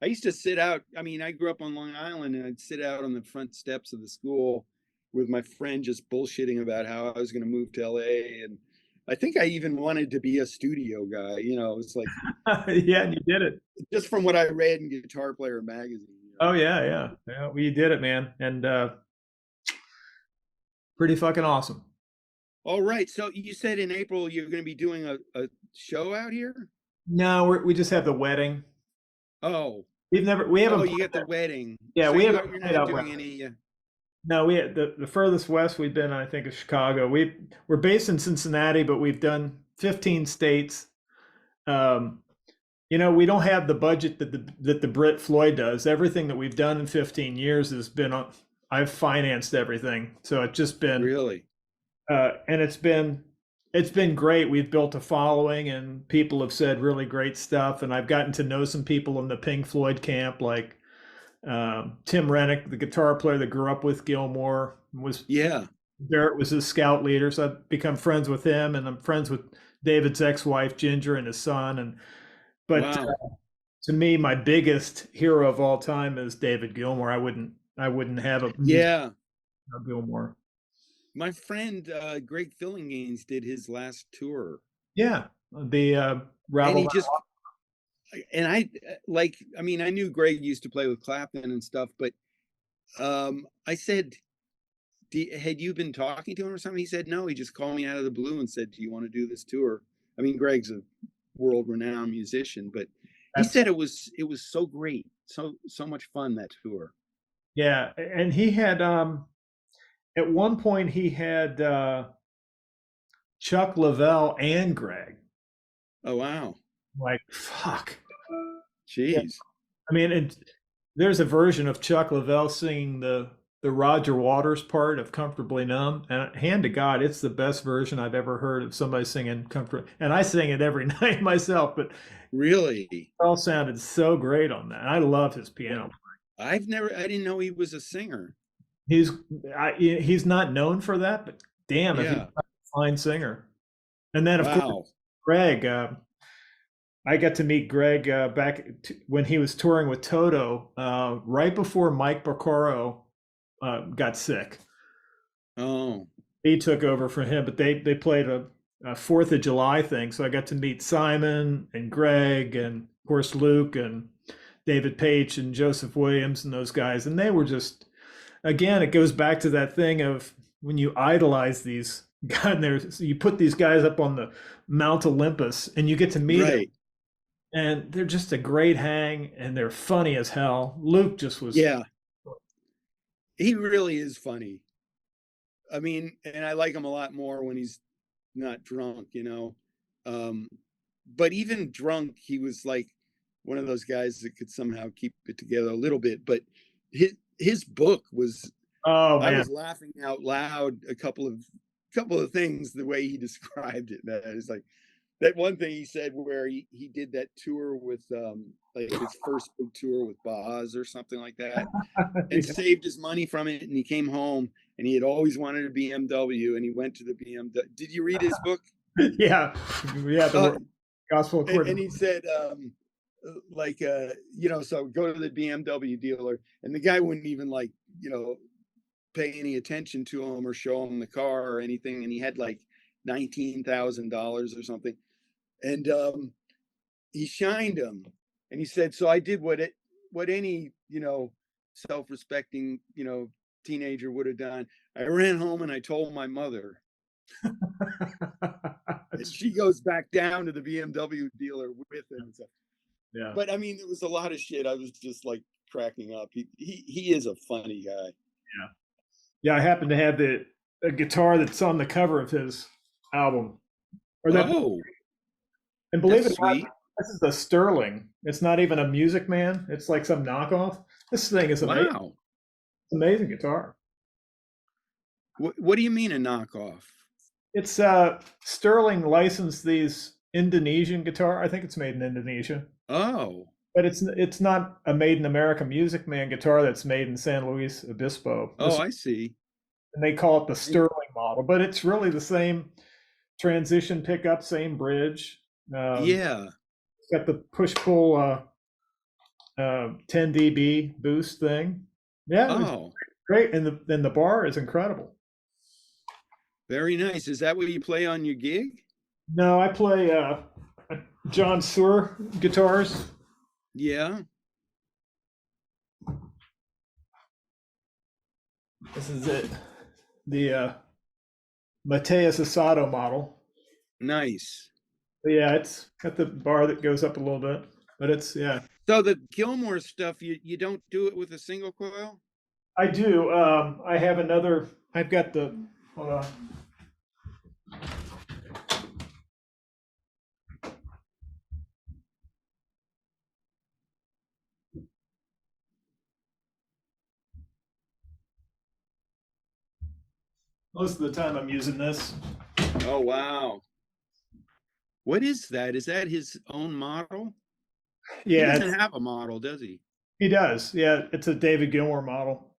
[SPEAKER 2] I used to sit out. I mean, I grew up on Long Island, and I'd sit out on the front steps of the school with my friend just bullshitting about how I was going to move to LA. And I think I even wanted to be a studio guy. It's like,
[SPEAKER 3] yeah, and you did it.
[SPEAKER 2] Just from what I read in Guitar Player magazine.
[SPEAKER 3] Oh yeah. Well, you did it, man, and pretty fucking awesome.
[SPEAKER 2] All right. So you said in April you're going to be doing a show out here?
[SPEAKER 3] No, we just have the wedding.
[SPEAKER 2] Oh,
[SPEAKER 3] we haven't.
[SPEAKER 2] Oh, you got the wedding.
[SPEAKER 3] Yeah,
[SPEAKER 2] so
[SPEAKER 3] we
[SPEAKER 2] you're
[SPEAKER 3] haven't
[SPEAKER 2] not doing any.
[SPEAKER 3] No, we had the furthest west we've been, I think, is Chicago. We're based in Cincinnati, but we've done 15 states. We don't have the budget that the Brit Floyd does. Everything that we've done in 15 years has been I've financed everything, so it's just been
[SPEAKER 2] really,
[SPEAKER 3] and it's been great. We've built a following, and people have said really great stuff. And I've gotten to know some people in the Pink Floyd camp, like Tim Rennick, the guitar player that grew up with Gilmour, Barrett was his scout leader, so I've become friends with him, and I'm friends with David's ex-wife Ginger and his son. But to me, my biggest hero of all time is David Gilmour. I wouldn't have a Gilmour.
[SPEAKER 2] My friend Greg Fillinganes did his last tour.
[SPEAKER 3] Yeah, the
[SPEAKER 2] and and I mean, I knew Greg used to play with Clapton and stuff, but I said, had you been talking to him or something? He said, no, he just called me out of the blue and said, do you want to do this tour? I mean, Greg's a world-renowned musician, but he said it was so great, so much fun, that tour.
[SPEAKER 3] Yeah, and he had at one point he had Chuck Leavell and Greg.
[SPEAKER 2] Oh wow!
[SPEAKER 3] Like, fuck.
[SPEAKER 2] Jeez.
[SPEAKER 3] Yeah. I mean, there's a version of Chuck Leavell singing the Roger Waters part of "Comfortably Numb," and hand to God, it's the best version I've ever heard of somebody singing "Comfort." And I sing it every night myself. But
[SPEAKER 2] really,
[SPEAKER 3] it all sounded so great on that. I love his piano.
[SPEAKER 2] I didn't know he was a singer.
[SPEAKER 3] He's not known for that, but damn, if he's a fine singer. And then, of course, Greg. I got to meet Greg back when he was touring with Toto, right before Mike Porcaro got sick.
[SPEAKER 2] Oh,
[SPEAKER 3] he took over for him, but they played a 4th of July thing, so I got to meet Simon and Greg and of course Luke and David Page and Joseph Williams and those guys, and they were just, again, it goes back to that thing of when you idolize these guys, you put these guys up on the Mount Olympus and you get to meet them. And they're just a great hang, and they're funny as hell. Luke just was.
[SPEAKER 2] Yeah. He really is funny. I mean, and I like him a lot more when he's not drunk, you know. But even drunk, he was like one of those guys that could somehow keep it together a little bit. But his book was, I was laughing out loud a couple of things the way he described it. That is like, that one thing he said where he did that tour with like his first big tour with Boz or something like that, and saved his money from it, and he came home and he had always wanted a BMW, and he went to the BMW. Did you read his book?
[SPEAKER 3] Yeah, the Gospel Accord.
[SPEAKER 2] And he said like you know, so go to the BMW dealer, and the guy wouldn't even like, you know, pay any attention to him or show him the car or anything, and he had like $19,000 or something. And he shined him, and he said, so I did what any, you know, self-respecting, you know, teenager would have done. I ran home and I told my mother. And she goes back down to the BMW dealer with him. So, yeah. But I mean, it was a lot of shit. I was just like cracking up. He is a funny guy.
[SPEAKER 3] Yeah. Yeah, I happen to have a guitar that's on the cover of his album. Or that. Oh. And believe it or not, this is a Sterling. It's not even a Music Man. It's like some knockoff. This thing is amazing. Wow. It's an amazing guitar.
[SPEAKER 2] What do you mean a knockoff?
[SPEAKER 3] It's Sterling licensed these Indonesian guitar. I think it's made in Indonesia.
[SPEAKER 2] Oh.
[SPEAKER 3] But it's not a made in America Music Man guitar that's made in San Luis Obispo.
[SPEAKER 2] I see. And
[SPEAKER 3] they call it the Sterling model, but it's really the same transition pickup, same bridge.
[SPEAKER 2] Yeah,
[SPEAKER 3] it's got the push-pull 10 dB boost thing. Yeah, great, and the bar is incredible.
[SPEAKER 2] Very nice. Is that what you play on your gig?
[SPEAKER 3] No, I play John Sewer guitars.
[SPEAKER 2] Yeah.
[SPEAKER 3] This is it. The Mateus Asado model.
[SPEAKER 2] Nice.
[SPEAKER 3] Yeah, it's got the bar that goes up a little bit, but it's, yeah.
[SPEAKER 2] So the Gilmore stuff, you don't do it with a single coil?
[SPEAKER 3] I do. I have another, I've got the, hold on. Most of the time I'm using this.
[SPEAKER 2] Oh, wow. What is that? Is that his own model?
[SPEAKER 3] Yeah.
[SPEAKER 2] He doesn't have a model, does he?
[SPEAKER 3] He does. Yeah, it's a David Gilmour model.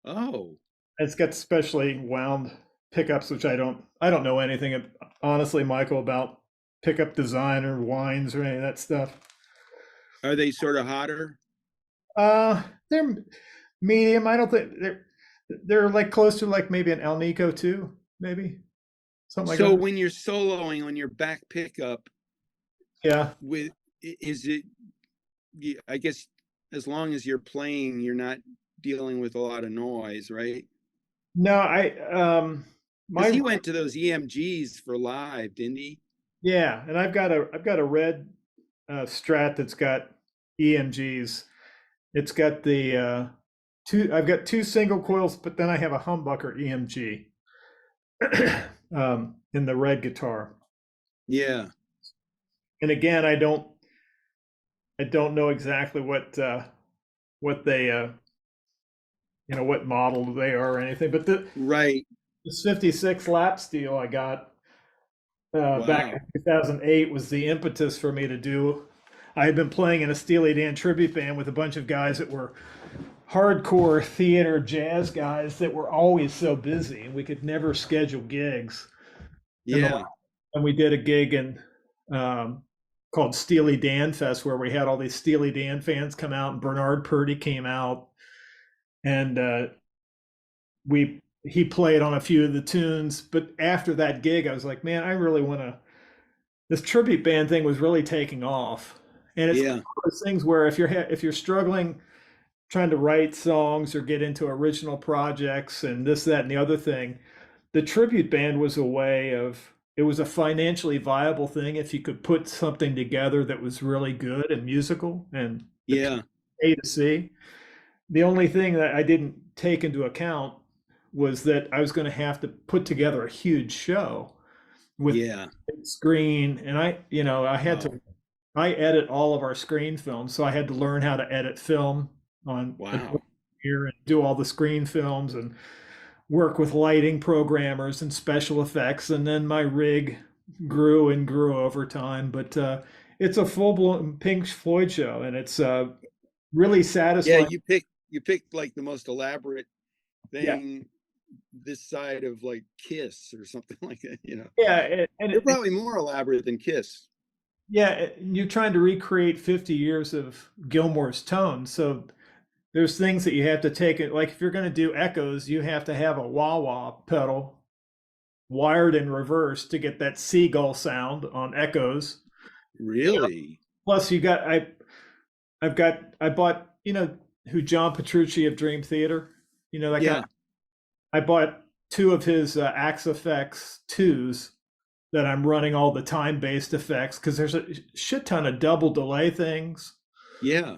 [SPEAKER 2] Oh.
[SPEAKER 3] It's got specially wound pickups, which I don't know anything, honestly, Michael, about pickup design or winds or any of that stuff.
[SPEAKER 2] Are they sort of hotter?
[SPEAKER 3] They're medium. I don't think they're like close to like maybe an Alnico 2, maybe. Something like that.
[SPEAKER 2] So when you're soloing on your back pickup,
[SPEAKER 3] yeah,
[SPEAKER 2] is it I guess as long as you're playing, you're not dealing with a lot of noise, right?
[SPEAKER 3] No,
[SPEAKER 2] Because
[SPEAKER 3] my
[SPEAKER 2] he went to those EMGs for live, didn't he?
[SPEAKER 3] yeah, and I've got a red Strat that's got EMGs. It's got the I've got two single coils, but then I have a humbucker EMG in the red guitar.
[SPEAKER 2] Yeah.
[SPEAKER 3] And again, I don't know exactly what they what model they are or anything, but
[SPEAKER 2] Right.
[SPEAKER 3] this 56 lap steel I got back in
[SPEAKER 2] Wow.
[SPEAKER 3] 2008 was the impetus for me to do. I had been playing in a Steely Dan tribute band with a bunch of guys that were hardcore theater jazz guys that were always so busy, and we could never schedule gigs. And,
[SPEAKER 2] Yeah.
[SPEAKER 3] and we did a gig in called Steely Dan Fest where we had all these Steely Dan fans come out, and Bernard Purdy came out, and he played on a few of the tunes. But after that gig, I was like, man, I really want to. This tribute band thing was really taking off, and it's one
[SPEAKER 2] Yeah.
[SPEAKER 3] of those things where if you're struggling trying to write songs or get into original projects and this, that, and the other thing, the tribute band was a way of, it was a financially viable thing if you could put something together that was really good and musical and
[SPEAKER 2] Yeah.
[SPEAKER 3] A to C. The only thing that I didn't take into account was that I was going to have to put together a huge show with
[SPEAKER 2] Yeah.
[SPEAKER 3] screen, and I had
[SPEAKER 2] Oh,
[SPEAKER 3] to, I edit all of our screen films, so I had to learn how to edit film on
[SPEAKER 2] wow.
[SPEAKER 3] here and do all the screen films and work with lighting programmers and special effects. And then my rig grew and grew over time. But it's a full blown Pink Floyd show, and it's really
[SPEAKER 2] Yeah,
[SPEAKER 3] satisfying.
[SPEAKER 2] you picked like the most elaborate
[SPEAKER 3] Yeah,
[SPEAKER 2] thing this side of like Kiss or something like that, you know.
[SPEAKER 3] yeah,
[SPEAKER 2] They're probably more elaborate than Kiss.
[SPEAKER 3] yeah. You're trying to recreate 50 years of Gilmore's tone, so there's things that you have to take it. Like if you're going to do echoes, you have to have a wah wah pedal wired in reverse to get that seagull sound on echoes.
[SPEAKER 2] Really?
[SPEAKER 3] Plus, I bought who John Petrucci of Dream Theater, that guy.
[SPEAKER 2] Yeah.
[SPEAKER 3] I bought two of his Axe Effects twos that I'm running all the time based effects because there's a shit ton of double delay things.
[SPEAKER 2] Yeah.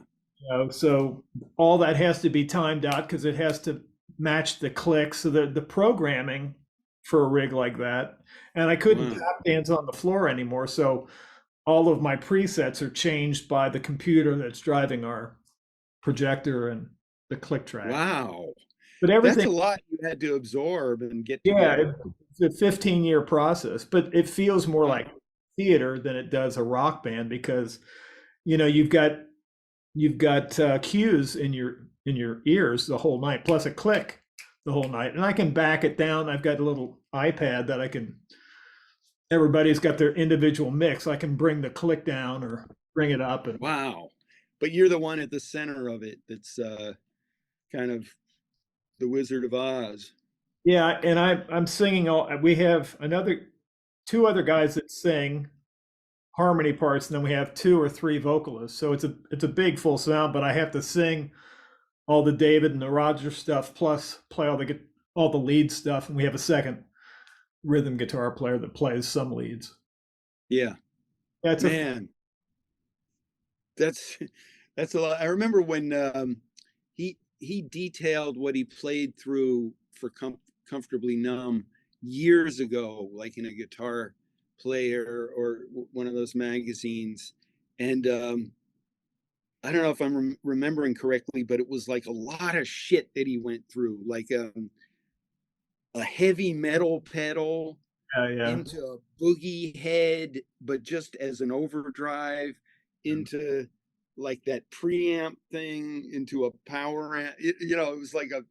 [SPEAKER 3] So all that has to be timed out because it has to match the clicks. So the programming for a rig like that, and I couldn't
[SPEAKER 2] Wow.
[SPEAKER 3] tap dance on the floor anymore. So all of my presets are changed by the computer that's driving our projector and the click track.
[SPEAKER 2] Wow.
[SPEAKER 3] But
[SPEAKER 2] That's
[SPEAKER 3] everything,
[SPEAKER 2] a lot you had to absorb and get
[SPEAKER 3] yeah,
[SPEAKER 2] together.
[SPEAKER 3] it's a 15-year process, but it feels more
[SPEAKER 2] Wow.
[SPEAKER 3] like theater than it does a rock band because you've got cues in your ears the whole night, plus a click the whole night, and I can back it down. I've got a little iPad that I can. Everybody's got their individual mix. I can bring the click down or bring it up, and
[SPEAKER 2] Wow. But you're the one at the center of it that's kind of the Wizard of Oz.
[SPEAKER 3] yeah, and I'm singing all. We have two other guys that sing harmony parts, and then we have two or three vocalists. So it's a big full sound, but I have to sing all the David and the Roger stuff, plus play all the lead stuff, and we have a second rhythm guitar player that plays some leads.
[SPEAKER 2] Yeah.
[SPEAKER 3] That's a
[SPEAKER 2] Man, that's that's a lot. I remember when he detailed what he played through for Comfortably Numb years ago, like in a guitar player or one of those magazines. And I don't know if I'm remembering correctly, but it was like a lot of shit that he went through, like a heavy metal pedal
[SPEAKER 3] yeah.
[SPEAKER 2] into a boogie head, but just as an overdrive, into like that preamp thing, into a power amp. It was like a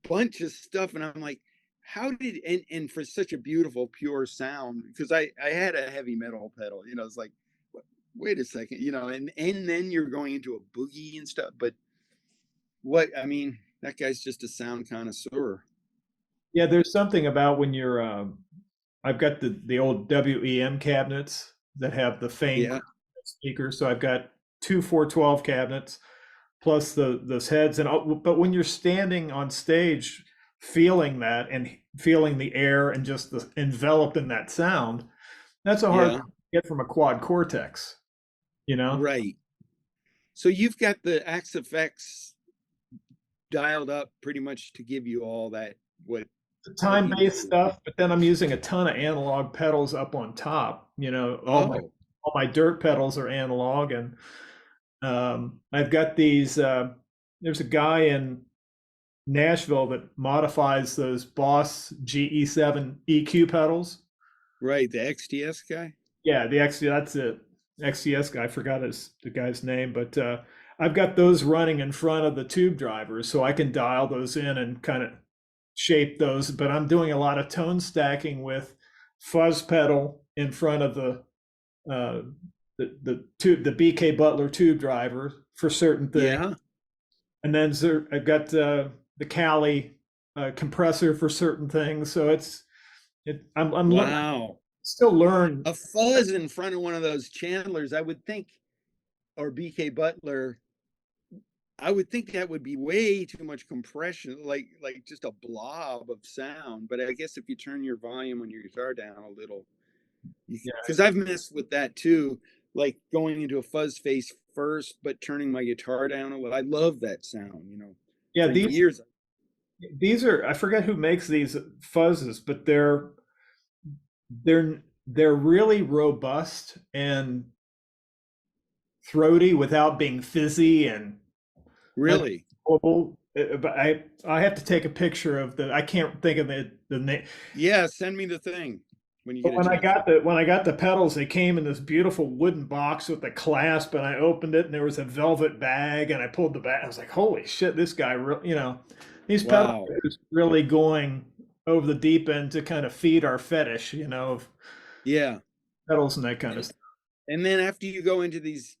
[SPEAKER 2] bunch of stuff. And I'm like, how did, and for such a beautiful, pure sound, because I had a heavy metal pedal, it's like, wait a second, and then you're going into a boogie and stuff. But I mean, that guy's just a sound connoisseur.
[SPEAKER 3] Yeah, there's something about when you're I've got the old WEM cabinets that have the Fane
[SPEAKER 2] Yeah.
[SPEAKER 3] speakers. So I've got two 412 cabinets plus those heads. But when you're standing on stage, feeling that and feeling the air and just the enveloped in that sound, that's a hard thing to get from a quad cortex,
[SPEAKER 2] Right. So you've got the Axe effects dialed up pretty much to give you all that, what
[SPEAKER 3] time-based stuff, but then I'm using a ton of analog pedals up on top. All my dirt pedals are analog, and I've got these. There's a guy in Nashville that modifies those Boss GE7 EQ pedals.
[SPEAKER 2] Right, the XTS guy.
[SPEAKER 3] Yeah, the XTS. That's it. XTS guy. I forgot the guy's name, but I've got those running in front of the tube drivers, so I can dial those in and kind of shape those. But I'm doing a lot of tone stacking with fuzz pedal in front of the BK Butler tube driver for certain things.
[SPEAKER 2] Yeah.
[SPEAKER 3] And then I've got the Cali compressor for certain things. So I'm
[SPEAKER 2] wow.
[SPEAKER 3] Still learn.
[SPEAKER 2] A fuzz in front of one of those Chandlers, I would think, or BK Butler, I would think that would be way too much compression, like just a blob of sound. But I guess if you turn your volume on your guitar down a little, because I've messed with that too, like going into a fuzz face first, but turning my guitar down a little. I love that sound,
[SPEAKER 3] Yeah,
[SPEAKER 2] these
[SPEAKER 3] are, I forget who makes these fuzzes, but they're really robust and throaty without being fizzy and
[SPEAKER 2] really.
[SPEAKER 3] But I have to take a picture of I can't think of the name.
[SPEAKER 2] Yeah, send me the thing when you get.
[SPEAKER 3] When I got the pedals, they came in this beautiful wooden box with a clasp, and I opened it, and there was a velvet bag, and I pulled the bag. I was like, "Holy shit, this guy these pedals are really going over the deep end to kind of feed our fetish, of pedals and that kind of stuff."
[SPEAKER 2] And then after you go into these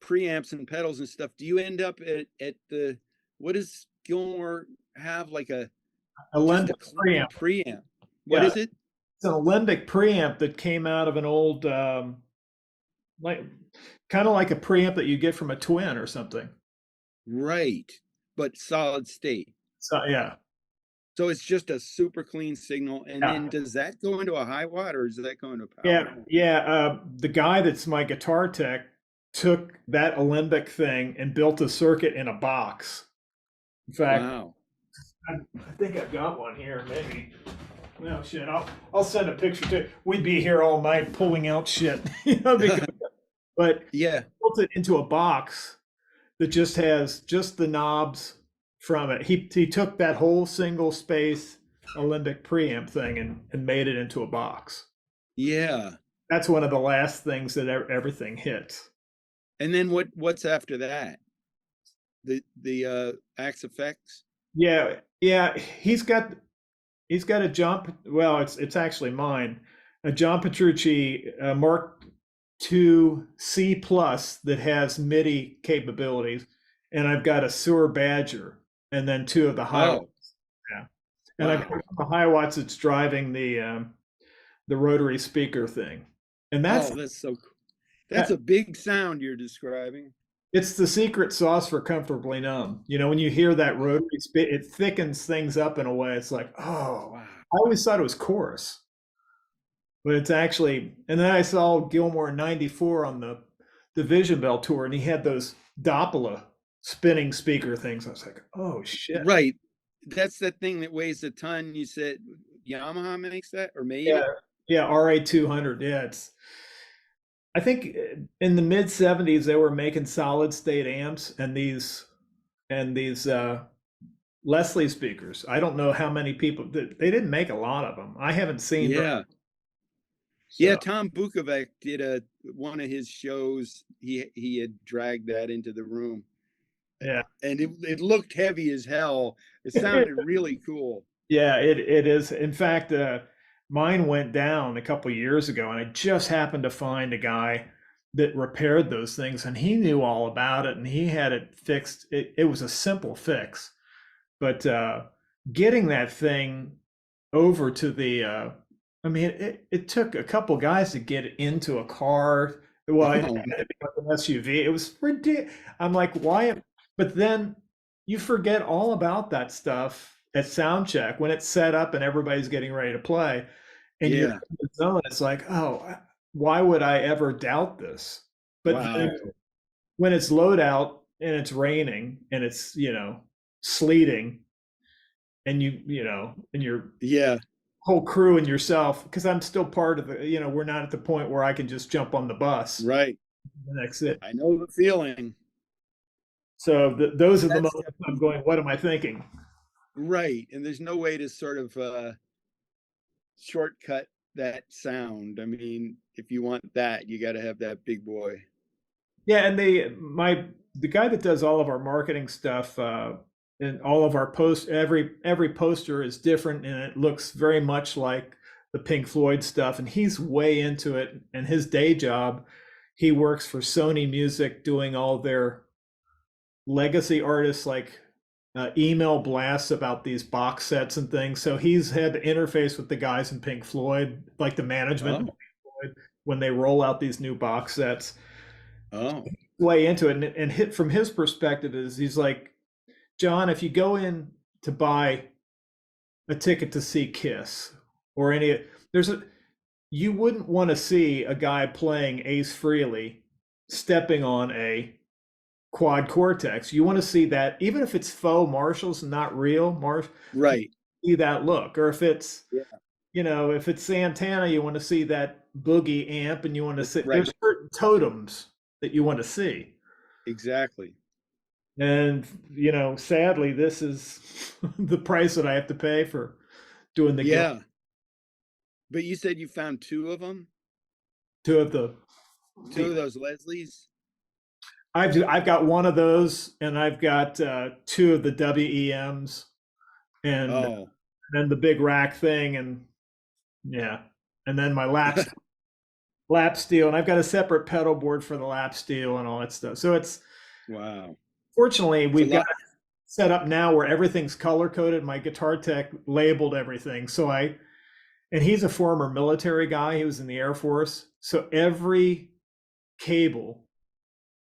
[SPEAKER 2] preamps and pedals and stuff, do you end up at the, what does Gilmour have, like a
[SPEAKER 3] Alembic
[SPEAKER 2] preamp? What is it?
[SPEAKER 3] It's an Alembic preamp that came out of an old like kind of like a preamp that you get from a Twin or something.
[SPEAKER 2] Right, but solid state.
[SPEAKER 3] So yeah.
[SPEAKER 2] So it's just a super clean signal, and then does that go into a high watt, or does that go into power?
[SPEAKER 3] Yeah. The guy that's my guitar tech took that Alembic thing and built a circuit in a box. In fact, I think I've got one here, maybe. No shit. I'll send a picture to. We'd be here all night pulling out shit, but built it into a box that just has just the knobs from it. He took that whole single space Alembic preamp thing and made it into a box.
[SPEAKER 2] Yeah,
[SPEAKER 3] that's one of the last things that everything hits.
[SPEAKER 2] And then what's after that? The Axe effects.
[SPEAKER 3] Yeah. He's got a John. Well, it's actually mine. A John Petrucci Mark II C+ that has MIDI capabilities, and I've got a Sewer Badger, and then two of the Hiwatts. Yeah, and I've got the Hiwatts that's driving the rotary speaker thing, and that's
[SPEAKER 2] so cool. That's a big sound you're describing.
[SPEAKER 3] It's the secret sauce for comfortably numb. When you hear that rotary it thickens things up in a way. It's like, oh, wow. I always thought it was chorus, but it's actually. And then I saw Gilmour in '94 on the Division Bell tour, and he had those Doppler spinning speaker things. I was like, oh shit!
[SPEAKER 2] Right, that's that thing that weighs a ton. You said Yamaha makes that, or made it?
[SPEAKER 3] Yeah, RA200. Yeah, I think in the mid '70s they were making solid state amps and these Leslie speakers. I don't know how many people. They didn't make a lot of them. I haven't seen.
[SPEAKER 2] Yeah, Tom Bukovac did one of his shows. He had dragged that into the room.
[SPEAKER 3] Yeah,
[SPEAKER 2] and it looked heavy as hell. It sounded really cool.
[SPEAKER 3] Yeah, it is. In fact, mine went down a couple of years ago, and I just happened to find a guy that repaired those things, and he knew all about it, and he had it fixed. It was a simple fix, but getting that thing over to the, it took a couple guys to get it into a car Well, it
[SPEAKER 2] Oh,
[SPEAKER 3] had to be like an SUV. It was ridiculous. I'm like, why? But then you forget all about that stuff at sound check when it's set up and everybody's getting ready to play, and you're
[SPEAKER 2] yeah.
[SPEAKER 3] in the zone. It's like, oh, why would I ever doubt this? But then
[SPEAKER 2] Wow.
[SPEAKER 3] when it's load out and it's raining and it's sleeting, and and your
[SPEAKER 2] Yeah.
[SPEAKER 3] whole crew and yourself, because I'm still part of we're not at the point where I can just jump on the bus
[SPEAKER 2] Right.
[SPEAKER 3] and that's it.
[SPEAKER 2] I know the feeling.
[SPEAKER 3] So those are the
[SPEAKER 2] That's
[SPEAKER 3] moments I'm going, what am I thinking?
[SPEAKER 2] right. And there's no way to sort of shortcut that sound. I mean, if you want that, you got to have that big boy.
[SPEAKER 3] Yeah, and the guy that does all of our marketing stuff, and all of our every poster is different and it looks very much like the Pink Floyd stuff, and he's way into it. And his day job, he works for Sony Music doing all their legacy artists, like email blasts about these box sets and things. So he's had to interface with the guys in Pink Floyd, like the management of
[SPEAKER 2] Oh,
[SPEAKER 3] Pink Floyd, when they roll out these new box sets.
[SPEAKER 2] oh,
[SPEAKER 3] Way into it, and hit from his perspective is he's like, John, if you go in to buy a ticket to see Kiss or you wouldn't want to see a guy playing Ace Frehley stepping on a quad cortex. You want to see that, even if it's faux Marshalls, not real Marsh.
[SPEAKER 2] right.
[SPEAKER 3] See that look, or if it's
[SPEAKER 2] Yeah,
[SPEAKER 3] if it's Santana, you want to see that boogie amp, and you want to see
[SPEAKER 2] right.
[SPEAKER 3] there's certain totems that you want to see.
[SPEAKER 2] Exactly.
[SPEAKER 3] And sadly, this is the price that I have to pay for doing the
[SPEAKER 2] Yeah. But you said you found two of them,
[SPEAKER 3] two of the.
[SPEAKER 2] two of those Leslies.
[SPEAKER 3] I've got one of those, and I've got two of the WEMs, and
[SPEAKER 2] Oh,
[SPEAKER 3] then the big rack thing, and yeah, and then my lap steel, and I've got a separate pedal board for the lap steel and all that stuff. So it's
[SPEAKER 2] wow.
[SPEAKER 3] fortunately
[SPEAKER 2] It's a
[SPEAKER 3] we've got
[SPEAKER 2] lot.
[SPEAKER 3] set up now where everything's color coded. My guitar tech labeled everything, and he's a former military guy. He was in the Air Force. So every cable,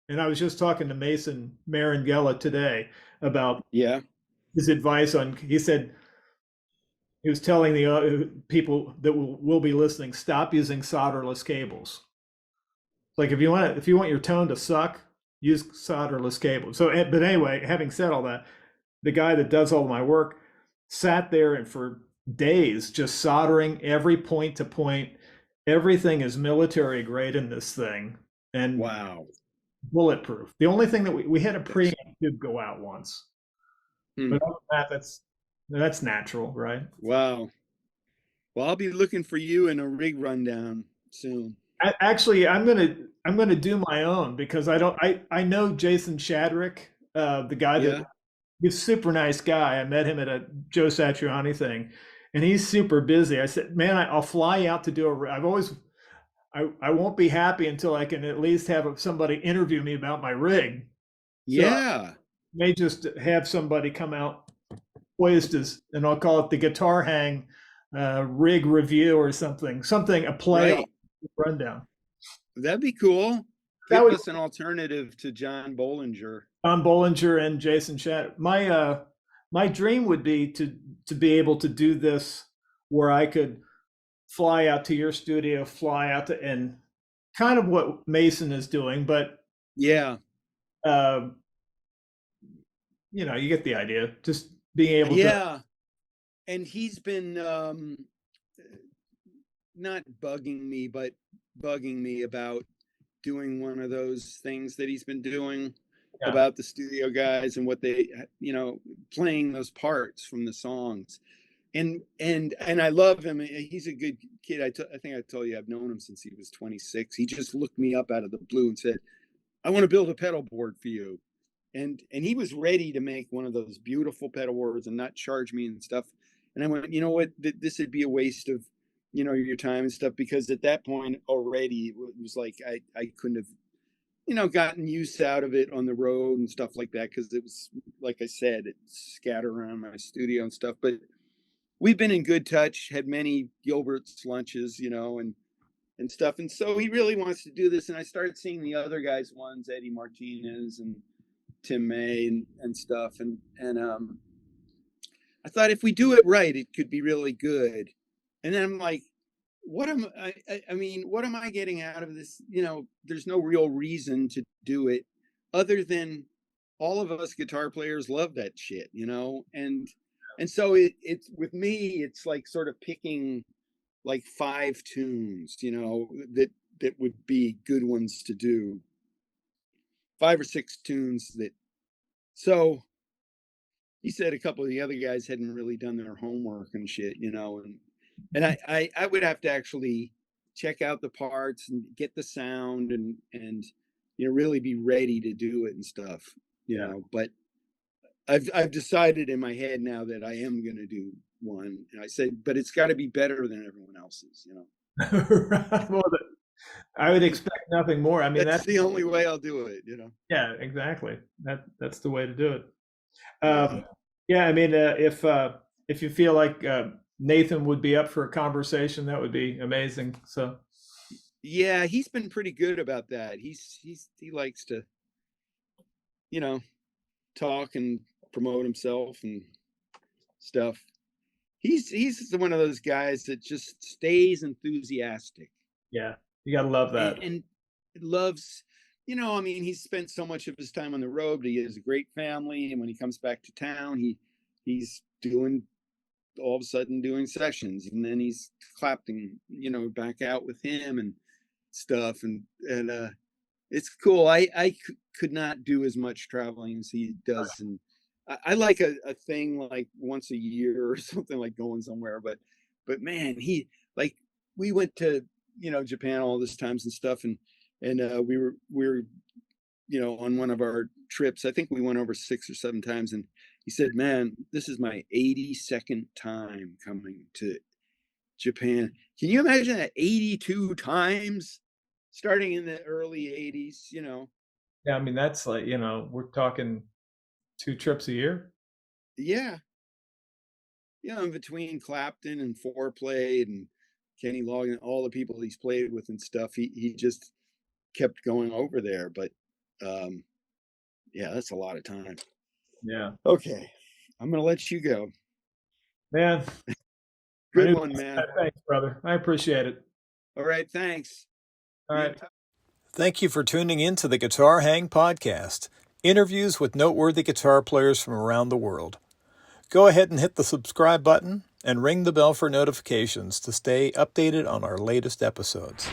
[SPEAKER 3] and I was just talking to Mason Marangella today about
[SPEAKER 2] Yeah.
[SPEAKER 3] his advice on, he said, he was telling the people that will be listening, stop using solderless cables. Like if you want your tone to suck, use solderless cables. So, but anyway, having said all that, the guy that does all my work sat there and for days just soldering every point to point. Everything is military grade in this thing and
[SPEAKER 2] Wow.
[SPEAKER 3] bulletproof. The only thing that we had a
[SPEAKER 2] That's,
[SPEAKER 3] preamp tube go out once,
[SPEAKER 2] hmm.
[SPEAKER 3] but other than that, that's natural, right?
[SPEAKER 2] Wow. Well, I'll be looking for you in a rig rundown soon.
[SPEAKER 3] Actually, I'm gonna do my own because I know Jason Shadrick, the guy that
[SPEAKER 2] Yeah.
[SPEAKER 3] he's a super nice guy. I met him at a Joe Satriani thing, and he's super busy. I said, man, I'll fly out to do I won't be happy until I can at least have somebody interview me about my rig. So I
[SPEAKER 2] Yeah.
[SPEAKER 3] may just have somebody come out poised and I'll call it the Guitar Hang rig review or something, a play
[SPEAKER 2] Right.
[SPEAKER 3] rundown.
[SPEAKER 2] That'd be cool.
[SPEAKER 3] That
[SPEAKER 2] Give
[SPEAKER 3] would
[SPEAKER 2] us an alternative to John Bollinger.
[SPEAKER 3] Tom Bollinger and Jason Shad. My dream would be to be able to do this where I could fly out to your studio, fly out to, and kind of what Mason is doing, but
[SPEAKER 2] Yeah.
[SPEAKER 3] uh, you get the idea. Just being able to.
[SPEAKER 2] Yeah. And he's been not bugging me, but bugging me about doing one of those things that he's been doing
[SPEAKER 3] Yeah.
[SPEAKER 2] about the studio guys and what they, playing those parts from the songs. And I love him. He's a good kid. I think I told you I've known him since he was 26. He just looked me up out of the blue and said, I want to build a pedal board for you. And he was ready to make one of those beautiful pedal boards and not charge me and stuff. And I went, you know what, this would be a waste of, your time and stuff, because at that point already it was like I couldn't have, gotten use out of it on the road and stuff like that, because it was, like I said, it's scattered around my studio and stuff. But we've been in good touch, had many Gilbert's lunches, and and stuff. And so he really wants to do this. And I started seeing the other guys' ones, Eddie Martinez and Tim May and stuff. And I thought if we do it right, it could be really good. And then I'm like, what am I mean, what am I getting out of this? You know, there's no real reason to do it other than all of us guitar players love that shit, you know? And so it's with me, it's like sort of picking like 5 tunes, you know, that would be good ones to do. 5 or 6 tunes that, so he said a couple of the other guys hadn't really done their homework and shit, you know, and I would have to actually check out the parts and get the sound and you know, really be ready to do it and stuff, you know. But I've decided in my head now that I am going to do one, and I said, but it's got to be better than everyone else's, you know.
[SPEAKER 3] Well, I would expect nothing more. I mean, that's
[SPEAKER 2] the only way I'll do it, you know.
[SPEAKER 3] Yeah, exactly. That's the way to do it. Yeah, I mean, if you feel like Nathan would be up for a conversation, that would be amazing. So,
[SPEAKER 2] yeah, he's been pretty good about that. He likes to, you know, talk and promote himself and stuff. He's one of those guys that just stays enthusiastic.
[SPEAKER 3] Yeah, you gotta love that.
[SPEAKER 2] And loves, you know, I mean, he's spent so much of his time on the road. He has a great family, and when he comes back to town, he's doing, all of a sudden doing sessions, and then he's clapping, you know, back out with him and stuff, and it's cool. I could not do as much traveling as he does, and I like a thing like once a year or something, like going somewhere. But man, he, like, we went to, you know, Japan all this times and stuff, and we were, you know, on one of our trips. I think we went over 6 or 7 times, and he said, "Man, this is my 82nd time coming to Japan." Can you imagine that? 82 times, starting in the early 80s, you know?
[SPEAKER 3] Yeah, I mean, that's like, you know, we're talking 2 trips a year.
[SPEAKER 2] Yeah. Yeah, in between Clapton and Foreplay and Kenny Loggins, all the people he's played with and stuff, he just kept going over there. But yeah, that's a lot of time.
[SPEAKER 3] Yeah.
[SPEAKER 2] Okay, I'm gonna let you go.
[SPEAKER 3] Man.
[SPEAKER 2] Good one, man.
[SPEAKER 3] Thanks, brother. I appreciate it.
[SPEAKER 2] All right, thanks.
[SPEAKER 3] All right.
[SPEAKER 1] Thank you for tuning in to the Guitar Hang Podcast, interviews with noteworthy guitar players from around the world. Go ahead and hit the subscribe button and ring the bell for notifications to stay updated on our latest episodes.